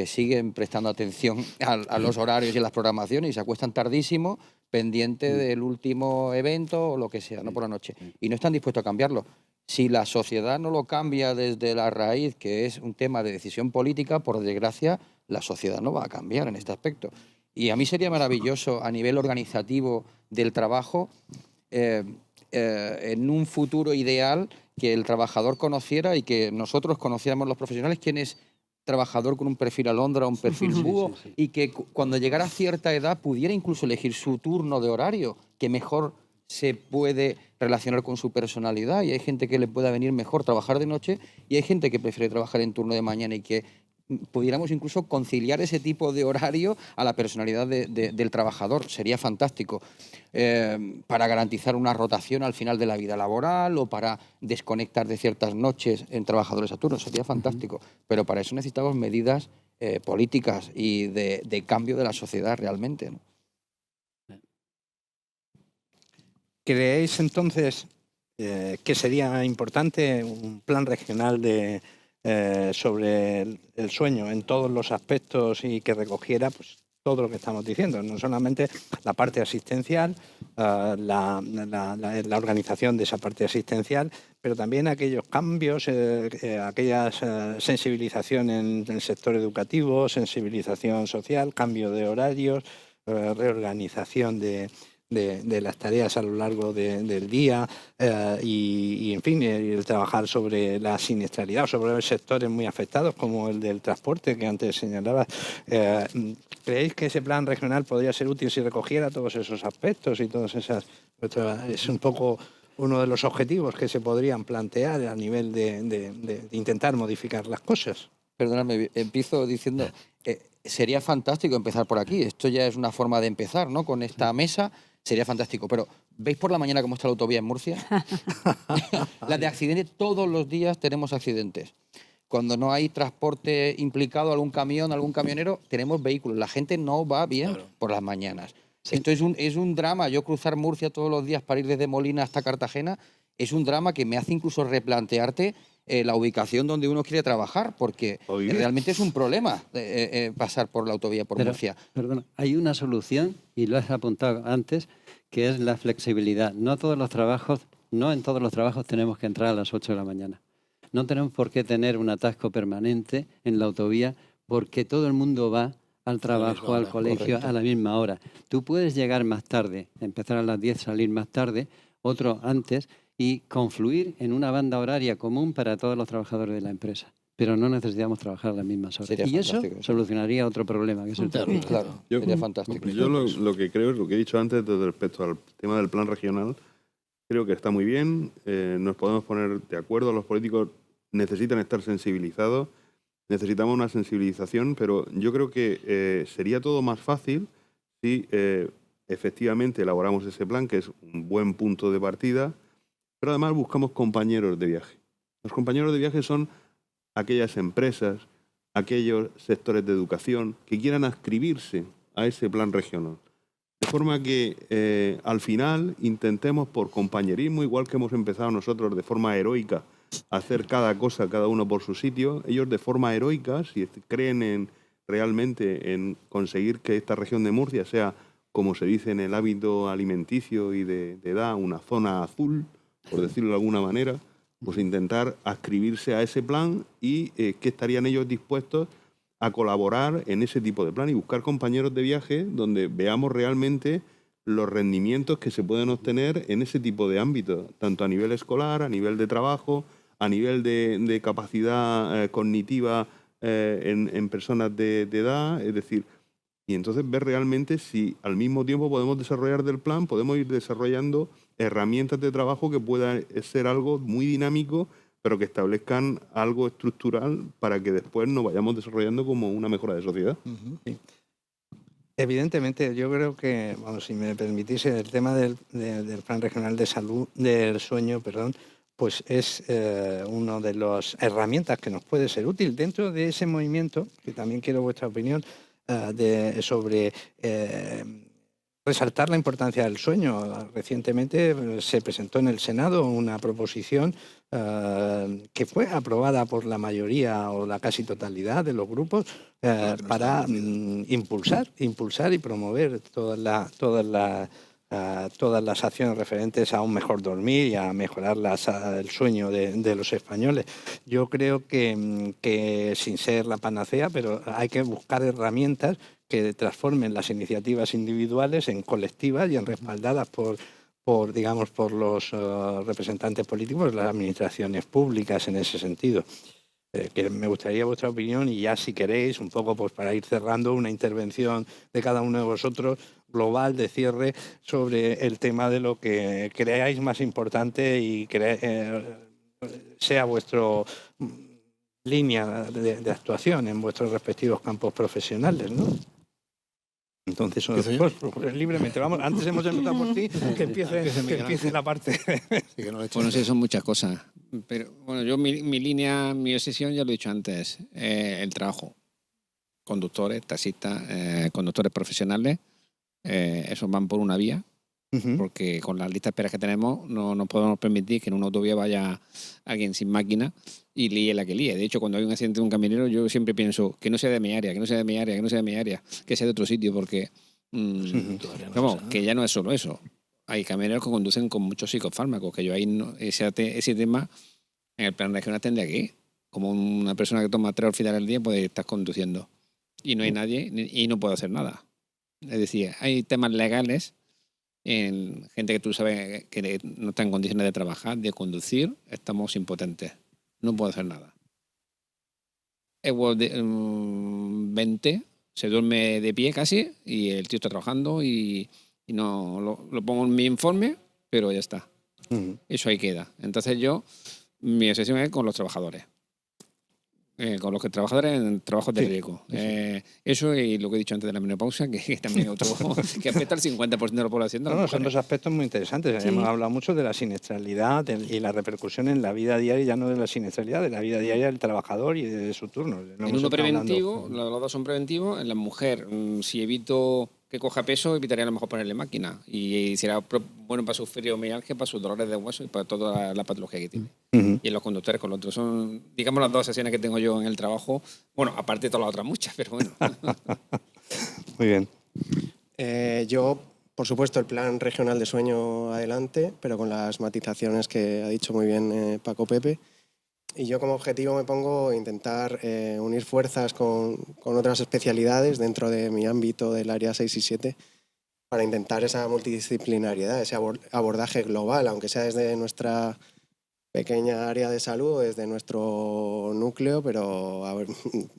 siguen prestando atención a los horarios y a las programaciones y se acuestan tardísimo pendiente del último evento o lo que sea, no por la noche, y no están dispuestos a cambiarlo. Si la sociedad no lo cambia desde la raíz, que es un tema de decisión política, por desgracia, la sociedad no va a cambiar en este aspecto. Y a mí sería maravilloso a nivel organizativo del trabajo, en un futuro ideal, que el trabajador conociera y que nosotros conociéramos los profesionales quién es trabajador con un perfil alondra, un perfil búho, y que cuando llegara a cierta edad pudiera incluso elegir su turno de horario, que mejor se puede relacionar con su personalidad, y hay gente que le pueda venir mejor trabajar de noche y hay gente que prefiere trabajar en turno de mañana, y que pudiéramos incluso conciliar ese tipo de horario a la personalidad del trabajador. Sería fantástico para garantizar una rotación al final de la vida laboral o para desconectar de ciertas noches en trabajadores a turno. Sería fantástico, pero para eso necesitamos medidas políticas y de cambio de la sociedad realmente, ¿no? ¿Creéis entonces que sería importante un plan regional sobre el sueño en todos los aspectos y que recogiera pues todo lo que estamos diciendo, no solamente la parte asistencial, la organización de esa parte asistencial, pero también aquellos cambios, aquellas sensibilización en el sector educativo, sensibilización social, cambio de horarios, reorganización de las tareas a lo largo del día y, en fin, el trabajar sobre la siniestralidad, sobre los sectores muy afectados como el del transporte que antes señalaba. ¿Creéis que ese plan regional podría ser útil si recogiera todos esos aspectos y todas esas? Es un poco uno de los objetivos que se podrían plantear a nivel de intentar modificar las cosas. Perdóname, empiezo diciendo, sería fantástico empezar por aquí. Esto ya es una forma de empezar, ¿no? Con esta mesa sería fantástico. Pero, ¿veis por la mañana cómo está la autovía en Murcia? La de accidentes, todos los días tenemos accidentes. Cuando no hay transporte implicado, algún camión, algún camionero, tenemos vehículos. La gente no va bien por las mañanas. Sí. Esto es un drama. Yo cruzar Murcia todos los días para ir desde Molina hasta Cartagena es un drama que me hace incluso replantearte la ubicación donde uno quiere trabajar, porque realmente es un problema pasar por la autovía por Murcia. Perdona, hay una solución, y lo has apuntado antes, que es la flexibilidad. No en todos los trabajos tenemos que entrar a las 8 de la mañana. No tenemos por qué tener un atasco permanente en la autovía porque todo el mundo va al trabajo, al colegio, correcto, a la misma hora. Tú puedes llegar más tarde, empezar a las 10, salir más tarde, otro antes, y confluir en una banda horaria común para todos los trabajadores de la empresa. Pero no necesitamos trabajar a las mismas horas. Sería y eso solucionaría otro problema, que es el tráfico. Claro, sería fantástico. Yo lo que creo es lo que he dicho antes respecto al tema del plan regional. Creo que está muy bien, nos podemos poner de acuerdo, los políticos necesitan estar sensibilizados, necesitamos una sensibilización, pero yo creo que sería todo más fácil si efectivamente elaboramos ese plan, que es un buen punto de partida, pero además buscamos compañeros de viaje. Los compañeros de viaje son aquellas empresas, aquellos sectores de educación que quieran adscribirse a ese plan regional. De forma que al final intentemos por compañerismo, igual que hemos empezado nosotros de forma heroica a hacer cada cosa, cada uno por su sitio, ellos de forma heroica, si creen realmente en conseguir que esta región de Murcia sea, como se dice en el hábito alimenticio y de edad, una zona azul, por decirlo de alguna manera, pues intentar adscribirse a ese plan y que estarían ellos dispuestos a colaborar en ese tipo de plan y buscar compañeros de viaje donde veamos realmente los rendimientos que se pueden obtener en ese tipo de ámbitos, tanto a nivel escolar, a nivel de trabajo, a nivel de capacidad cognitiva en personas de edad, es decir, y entonces ver realmente si al mismo tiempo podemos desarrollar del plan, podemos ir desarrollando herramientas de trabajo que puedan ser algo muy dinámico, pero que establezcan algo estructural para que después nos vayamos desarrollando como una mejora de sociedad. Sí. Evidentemente, yo creo que, si me permitís, el tema del Plan Regional de Salud, del sueño, perdón, pues es una de las herramientas que nos puede ser útil dentro de ese movimiento, que también quiero vuestra opinión, sobre resaltar la importancia del sueño. Recientemente se presentó en el Senado una proposición que fue aprobada por la mayoría o la casi totalidad de los grupos para impulsar y promover todas las acciones referentes a un mejor dormir y a mejorar el sueño de los españoles. Yo creo que sin ser la panacea, pero hay que buscar herramientas que transformen las iniciativas individuales en colectivas y en respaldadas por los representantes políticos, las administraciones públicas en ese sentido. Que me gustaría vuestra opinión y ya, si queréis, un poco pues para ir cerrando, una intervención de cada uno de vosotros global de cierre sobre el tema de lo que creáis más importante y sea vuestra línea de actuación en vuestros respectivos campos profesionales, ¿no? Entonces, pues, libremente, vamos, antes hemos empezado por ti, que empiece la parte. Bueno, sí, son muchas cosas. Pero bueno, yo mi línea, mi obsesión, ya lo he dicho antes, el trabajo. Conductores, taxistas, conductores profesionales, esos van por una vía, porque con las listas de espera que tenemos no podemos permitir que en una autovía vaya alguien sin máquina y líe la que líe. De hecho, cuando hay un accidente de un camionero, yo siempre pienso que no sea de mi área, que sea de otro sitio, porque que ya no es solo eso. Hay camioneros que conducen con muchos psicofármacos, que yo ahí ese tema en el plan regional tendría aquí. Como una persona que toma 3 orfidal al día puede estar conduciendo y no hay nadie y no puede hacer nada. Es decir, hay temas legales en gente que tú sabes que no está en condiciones de trabajar, de conducir, estamos impotentes. No puedo hacer nada. 20 se duerme de pie casi y el tío está trabajando y no lo pongo en mi informe, pero ya está. Eso ahí queda. Entonces mi obsesión es con los trabajadores. Con los trabajadores en trabajos de riesgo. Eso y lo que he dicho antes de la menopausia, que también otro que afecta al 50% de la población. Son dos aspectos muy interesantes. Sí. Hemos hablado mucho de la siniestralidad y la repercusión en la vida diaria, ya no de la siniestralidad, de la vida diaria del trabajador y de su turno. En uno preventivo, los dos son preventivos. En la mujer, si evito que coja peso, evitaría a lo mejor ponerle máquina. Y será bueno para su fibromialgia, para sus dolores de hueso y para toda la patología que tiene. Y en los conductores con los otros. Son, digamos, las dos sesiones que tengo yo en el trabajo. Bueno, aparte de todas las otras muchas, pero bueno. Muy bien. Yo, por supuesto, el plan regional de sueño adelante, pero con las matizaciones que ha dicho muy bien Paco Pepe. Y yo como objetivo me pongo intentar unir fuerzas con otras especialidades dentro de mi ámbito del área 6 y 7 para intentar esa multidisciplinariedad, ese abordaje global, aunque sea desde nuestra pequeña área de salud o desde nuestro núcleo, pero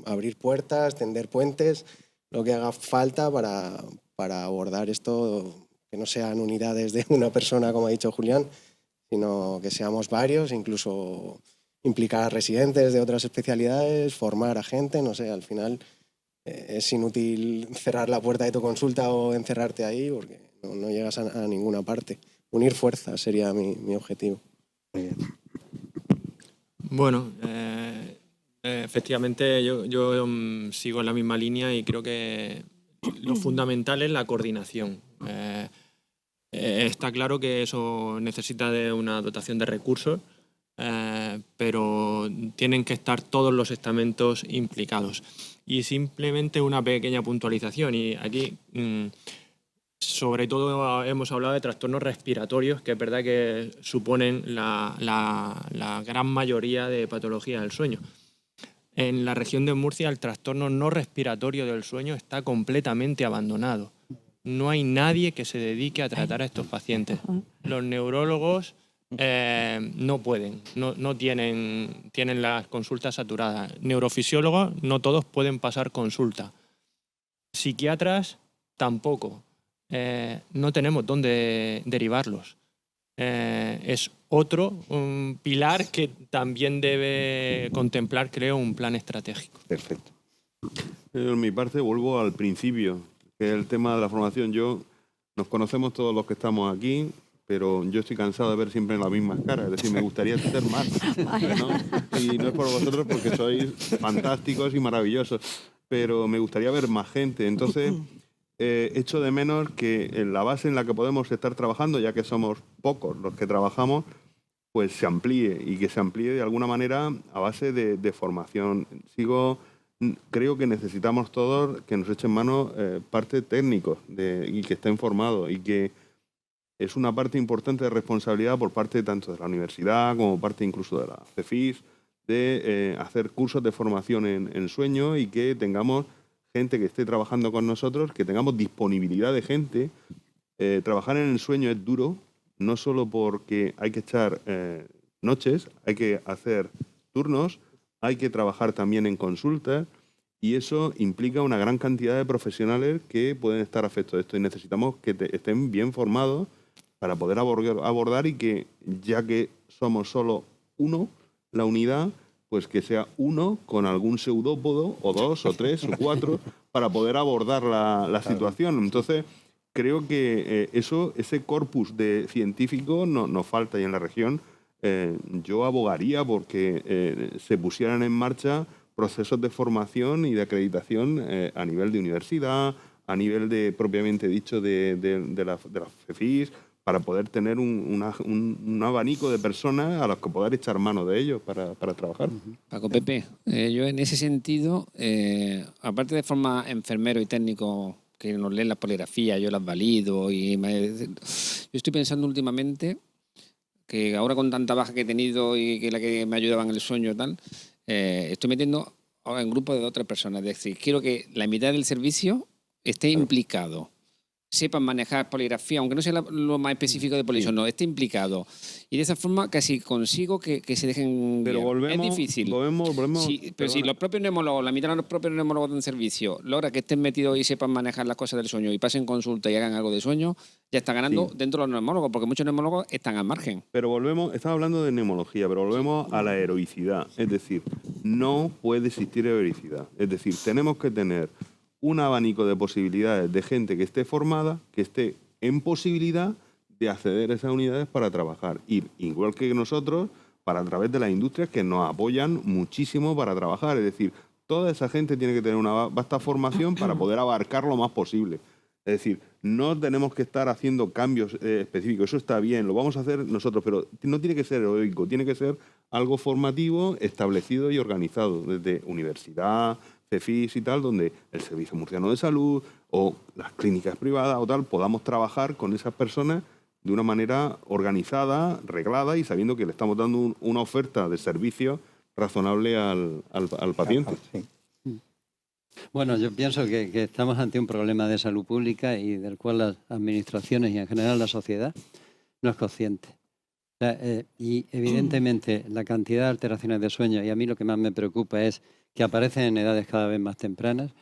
abrir puertas, tender puentes, lo que haga falta para abordar esto, que no sean unidades de una persona, como ha dicho Julián, sino que seamos varios, incluso implicar a residentes de otras especialidades, formar a gente, no sé, al final es inútil cerrar la puerta de tu consulta o encerrarte ahí porque no llegas a ninguna parte. Unir fuerzas sería mi objetivo. Muy bien. Bueno, efectivamente yo sigo en la misma línea y creo que lo fundamental es la coordinación. Está claro que eso necesita de una dotación de recursos, pero tienen que estar todos los estamentos implicados. Y simplemente una pequeña puntualización, y aquí sobre todo hemos hablado de trastornos respiratorios, que es verdad que suponen la gran mayoría de patologías del sueño. En la región de Murcia el trastorno no respiratorio del sueño está completamente abandonado. No hay nadie que se dedique a tratar a estos pacientes. Los neurólogos no pueden, no tienen las consultas saturadas. Neurofisiólogos no todos pueden pasar consulta. Psiquiatras tampoco. No tenemos dónde derivarlos. Es otro pilar que también debe contemplar, creo, un plan estratégico. Perfecto. En mi parte vuelvo al principio, que es el tema de la formación. Nos conocemos todos los que estamos aquí, pero yo estoy cansado de ver siempre las mismas caras. Es decir, me gustaría ser más, ¿no? Y no es por vosotros porque sois fantásticos y maravillosos, pero me gustaría ver más gente. Entonces, echo de menos que en la base en la que podemos estar trabajando, ya que somos pocos los que trabajamos, pues se amplíe, y que se amplíe de alguna manera a base de formación. Creo que necesitamos todos que nos echen mano parte técnicos y que estén formados, y que es una parte importante de responsabilidad por parte tanto de la universidad como parte incluso de la CEFIS, de hacer cursos de formación en sueño, y que tengamos gente que esté trabajando con nosotros, que tengamos disponibilidad de gente. Trabajar en el sueño es duro, no solo porque hay que echar noches, hay que hacer turnos, hay que trabajar también en consultas, y eso implica una gran cantidad de profesionales que pueden estar afectos de esto, y necesitamos que estén bien formados para poder abordar, y que, ya que somos solo uno, la unidad, pues que sea uno con algún pseudópodo, o dos, o tres, o cuatro, para poder abordar la situación. Entonces, creo que ese corpus de científico nos falta, y en la región yo abogaría porque se pusieran en marcha procesos de formación y de acreditación a nivel de universidad, a nivel de, propiamente dicho, de la CEFIS, para poder tener un abanico de personas a los que poder echar mano de ellos para trabajar. Paco Pepe, yo en ese sentido, aparte de forma enfermero y técnico que nos leen las poligrafías, yo las valido, yo estoy pensando últimamente que ahora con tanta baja que he tenido y que la que me ayudaba en el sueño y tal, estoy metiendo ahora en grupos de 2 o 3 personas. Es decir, quiero que la mitad del servicio esté implicado, sepan manejar poligrafía, aunque no sea lo más específico de poligrafía, no, esté implicado. Y de esa forma casi consigo que se dejen Pero guiar. volvemos, es difícil. Volvemos, sí, pero si los propios neumólogos, la mitad de los propios neumólogos de un servicio, logra que estén metidos y sepan manejar las cosas del sueño y pasen consulta y hagan algo de sueño, ya está ganando dentro de los neumólogos, porque muchos neumólogos están al margen. Pero estamos hablando de neumología, pero volvemos a la heroicidad. Es decir, no puede existir heroicidad. Es decir, tenemos que tener un abanico de posibilidades de gente que esté formada, que esté en posibilidad de acceder a esas unidades para trabajar. Y igual que nosotros, para a través de las industrias que nos apoyan muchísimo para trabajar. Es decir, toda esa gente tiene que tener una vasta formación para poder abarcar lo más posible. Es decir, no tenemos que estar haciendo cambios específicos. Eso está bien, lo vamos a hacer nosotros, pero no tiene que ser heroico, tiene que ser algo formativo, establecido y organizado desde universidad, CEFIS y tal, donde el Servicio Murciano de Salud o las clínicas privadas o tal podamos trabajar con esas personas de una manera organizada, reglada, y sabiendo que le estamos dando una oferta de servicio razonable al paciente. Sí. Bueno, yo pienso que estamos ante un problema de salud pública y del cual las administraciones y en general la sociedad no es consciente. O sea, y evidentemente la cantidad de alteraciones de sueño, y a mí lo que más me preocupa es que aparecen en edades cada vez más tempranas,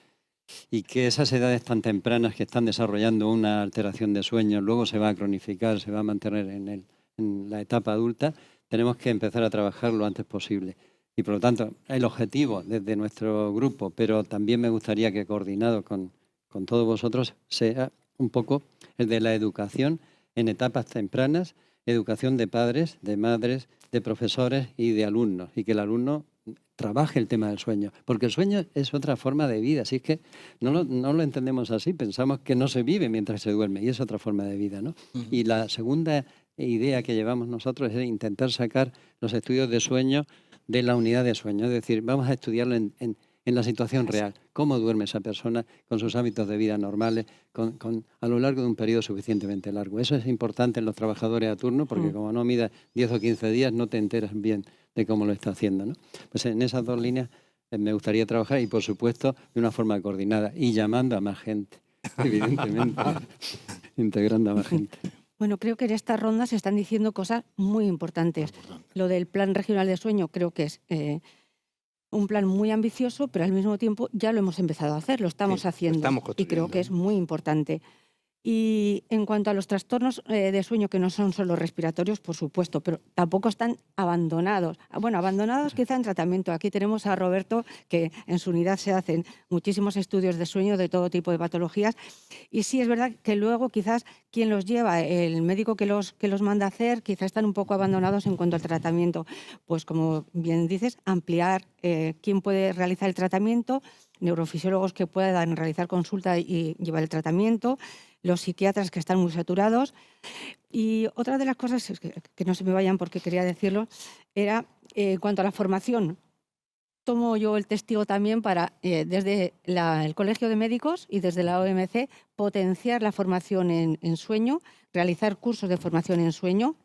y que esas edades tan tempranas que están desarrollando una alteración de sueño luego se va a cronificar, se va a mantener en la etapa adulta. Tenemos que empezar a trabajar lo antes posible. Y por lo tanto, el objetivo desde nuestro grupo, pero también me gustaría que coordinado con todos vosotros, sea un poco el de la educación en etapas tempranas, educación de padres, de madres, de profesores y de alumnos, y que el alumno trabaje el tema del sueño, porque el sueño es otra forma de vida, así es que no lo entendemos así, pensamos que no se vive mientras se duerme, y es otra forma de vida, ¿no? Y la segunda idea que llevamos nosotros es intentar sacar los estudios de sueño de la unidad de sueño, es decir, vamos a estudiarlo en la situación real, cómo duerme esa persona con sus hábitos de vida normales a lo largo de un periodo suficientemente largo. Eso es importante en los trabajadores a turno, porque como no mida 10 o 15 días no te enteras bien de cómo lo está haciendo, ¿no? Pues en esas 2 líneas me gustaría trabajar, y por supuesto de una forma coordinada y llamando a más gente, evidentemente, integrando a más gente. Bueno, creo que en esta ronda se están diciendo cosas muy importantes. Lo del Plan Regional de Sueño creo que es un plan muy ambicioso, pero al mismo tiempo ya lo hemos empezado a hacer, lo estamos haciendo, y creo que es muy importante. Y en cuanto a los trastornos de sueño, que no son solo respiratorios, por supuesto, pero tampoco están abandonados. Bueno, abandonados quizá en tratamiento. Aquí tenemos a Roberto, que en su unidad se hacen muchísimos estudios de sueño de todo tipo de patologías. Y sí es verdad que luego quizás quien los lleva, el médico que los manda a hacer, quizás están un poco abandonados en cuanto al tratamiento. Pues como bien dices, ampliar quién puede realizar el tratamiento, neurofisiólogos que puedan realizar consulta y llevar el tratamiento, los psiquiatras que están muy saturados. Y otra de las cosas, que no se me vayan porque quería decirlo, era en cuanto a la formación. Tomo yo el testigo también para, desde el Colegio de Médicos y desde la OMC, potenciar la formación en sueño, realizar cursos de formación en sueño,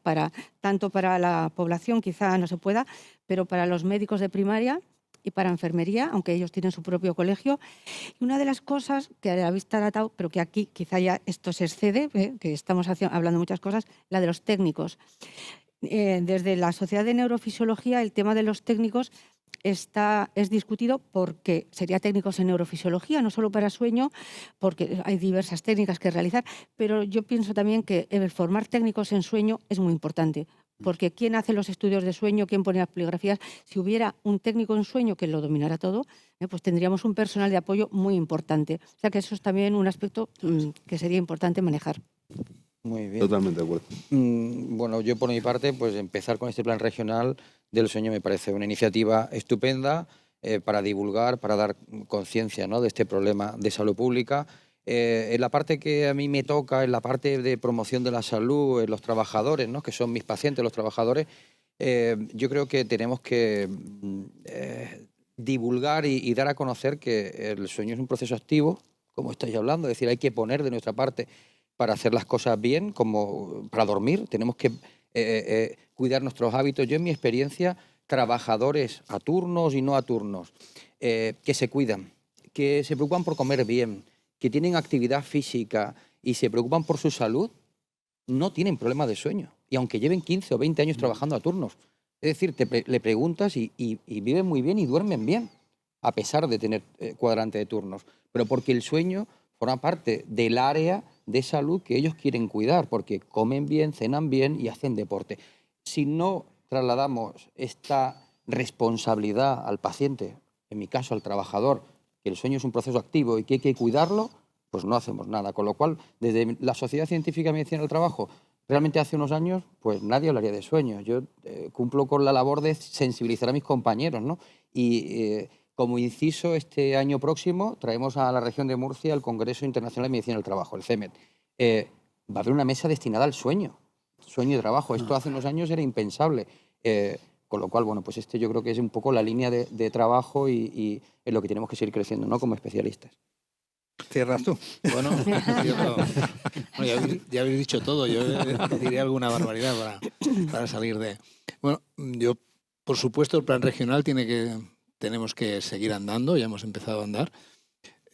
tanto para la población, quizá no se pueda, pero para los médicos de primaria y para enfermería, aunque ellos tienen su propio colegio. Y una de las cosas que a la vista ha tratado, pero que aquí quizá ya esto se excede, que estamos hablando de muchas cosas, la de los técnicos. Desde la Sociedad de Neurofisiología, el tema de los técnicos es discutido porque sería técnicos en neurofisiología, no solo para sueño, porque hay diversas técnicas que realizar, pero yo pienso también que el formar técnicos en sueño es muy importante. Porque ¿quién hace los estudios de sueño? ¿Quién pone las poligrafías? Si hubiera un técnico en sueño que lo dominara todo, pues tendríamos un personal de apoyo muy importante. O sea que eso es también un aspecto que sería importante manejar. Muy bien. Totalmente de acuerdo. Bueno, yo por mi parte, pues empezar con este plan regional del sueño me parece una iniciativa estupenda para divulgar, para dar conciencia, ¿no?, de este problema de salud pública. En la parte que a mí me toca, en la parte de promoción de la salud, en los trabajadores, ¿no?, que son mis pacientes, los trabajadores, yo creo que tenemos que divulgar y dar a conocer que el sueño es un proceso activo, como estáis hablando, es decir, hay que poner de nuestra parte para hacer las cosas bien, como para dormir, tenemos que cuidar nuestros hábitos. Yo en mi experiencia, trabajadores a turnos y no a turnos, que se cuidan, que se preocupan por comer bien, que tienen actividad física y se preocupan por su salud, no tienen problemas de sueño. Y aunque lleven 15 o 20 años trabajando a turnos. Es decir, le preguntas y viven muy bien y duermen bien, a pesar de tener cuadrante de turnos. Pero porque el sueño forma parte del área de salud que ellos quieren cuidar, porque comen bien, cenan bien y hacen deporte. Si no trasladamos esta responsabilidad al paciente, en mi caso al trabajador, que el sueño es un proceso activo y que hay que cuidarlo, pues no hacemos nada. Con lo cual, desde la Sociedad Científica de Medicina del Trabajo, realmente hace unos años, pues nadie hablaría de sueño. Yo cumplo con la labor de sensibilizar a mis compañeros, ¿no? Y como inciso, este año próximo traemos a la región de Murcia el Congreso Internacional de Medicina del Trabajo, el CEMET. Va a haber una mesa destinada al sueño y trabajo. Esto hace unos años era impensable. Con lo cual, bueno, pues yo creo que es un poco la línea de trabajo y en lo que tenemos que seguir creciendo, ¿no?, como especialistas. ¿Cierras tú? Bueno, ya habéis dicho todo. Yo diré alguna barbaridad para salir de... Bueno, yo, por supuesto, el plan regional tenemos que seguir andando, ya hemos empezado a andar.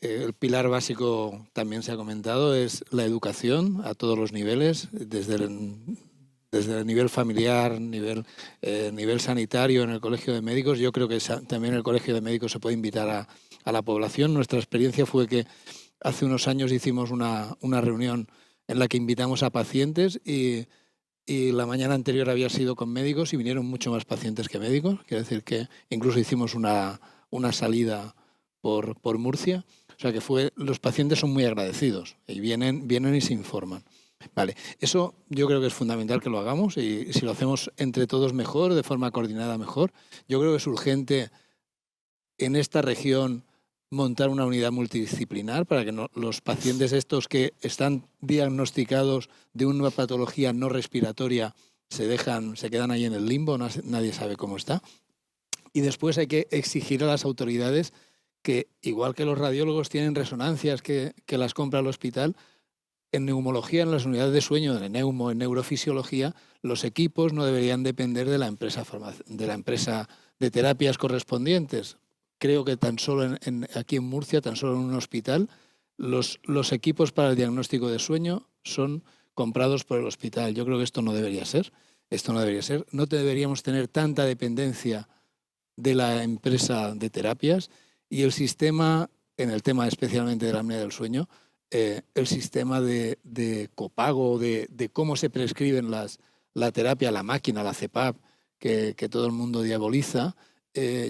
El pilar básico, también se ha comentado, es la educación a todos los niveles, desde el nivel familiar, nivel sanitario, en el Colegio de Médicos. Yo creo que también en el Colegio de Médicos se puede invitar a la población. Nuestra experiencia fue que hace unos años hicimos una reunión en la que invitamos a pacientes y la mañana anterior había sido con médicos y vinieron mucho más pacientes que médicos. Quiere decir que incluso hicimos una salida por Murcia. O sea que los pacientes son muy agradecidos y vienen y se informan. Vale, eso yo creo que es fundamental que lo hagamos y si lo hacemos entre todos mejor, de forma coordinada mejor. Yo creo que es urgente en esta región montar una unidad multidisciplinar para que los pacientes estos que están diagnosticados de una patología no respiratoria se quedan ahí en el limbo, nadie sabe cómo está. Y después hay que exigir a las autoridades que, igual que los radiólogos tienen resonancias que las compra el hospital, en neumología, en las unidades de sueño, en neurofisiología, los equipos no deberían depender de la empresa de terapias correspondientes. Creo que tan solo aquí en Murcia, tan solo en un hospital, los equipos para el diagnóstico de sueño son comprados por el hospital. Yo creo que esto no debería ser. No deberíamos tener tanta dependencia de la empresa de terapias y el sistema, en el tema especialmente de la apnea del sueño, el sistema de copago, de cómo se prescriben la terapia, la máquina, la CEPAP, que todo el mundo diaboliza,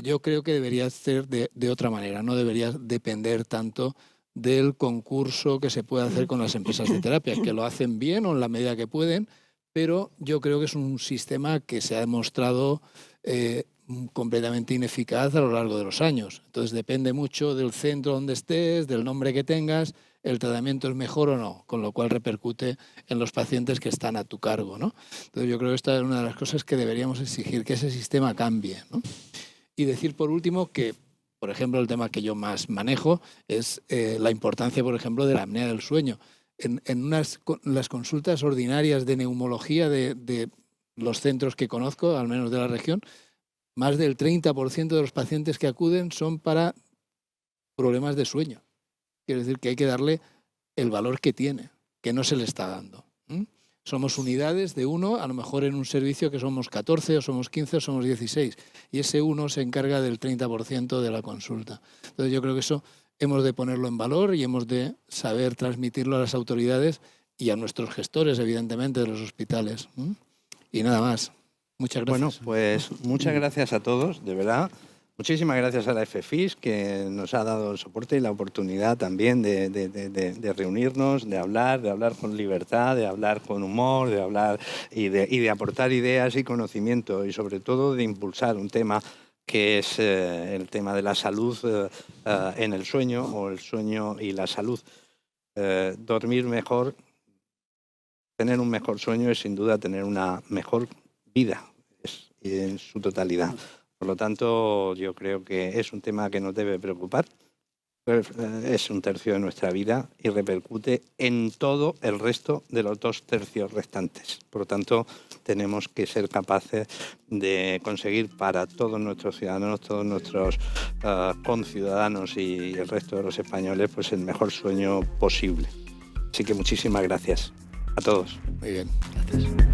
yo creo que debería ser de otra manera, no debería depender tanto del concurso que se puede hacer con las empresas de terapia, que lo hacen bien o en la medida que pueden, pero yo creo que es un sistema que se ha demostrado completamente ineficaz a lo largo de los años. Entonces depende mucho del centro donde estés, del nombre que tengas, el tratamiento es mejor o no, con lo cual repercute en los pacientes que están a tu cargo, ¿no? Entonces yo creo que esta es una de las cosas que deberíamos exigir, que ese sistema cambie, ¿no? Y decir por último que, por ejemplo, el tema que yo más manejo es la importancia, por ejemplo, de la apnea del sueño. En las consultas ordinarias de neumología de los centros que conozco, al menos de la región, más del 30% de los pacientes que acuden son para problemas de sueño. Quiere decir que hay que darle el valor que tiene, que no se le está dando. Somos unidades de uno, a lo mejor en un servicio que somos 14 o somos 15 o somos 16, y ese uno se encarga del 30% de la consulta. Entonces yo creo que eso hemos de ponerlo en valor y hemos de saber transmitirlo a las autoridades y a nuestros gestores, evidentemente, de los hospitales. Y nada más. Muchas gracias. Bueno, pues muchas gracias a todos, de verdad. Muchísimas gracias a la FFIS, que nos ha dado el soporte y la oportunidad también de reunirnos, de hablar con libertad, de hablar con humor, de hablar y de aportar ideas y conocimiento, y sobre todo de impulsar un tema que es el tema de la salud en el sueño, o el sueño y la salud. Dormir mejor, tener un mejor sueño es sin duda tener una mejor vida en su totalidad. Por lo tanto, yo creo que es un tema que nos debe preocupar. Es un tercio de nuestra vida y repercute en todo el resto de los 2 tercios restantes. Por lo tanto, tenemos que ser capaces de conseguir para todos nuestros ciudadanos, todos nuestros conciudadanos y el resto de los españoles, pues el mejor sueño posible. Así que muchísimas gracias a todos. Muy bien. Gracias.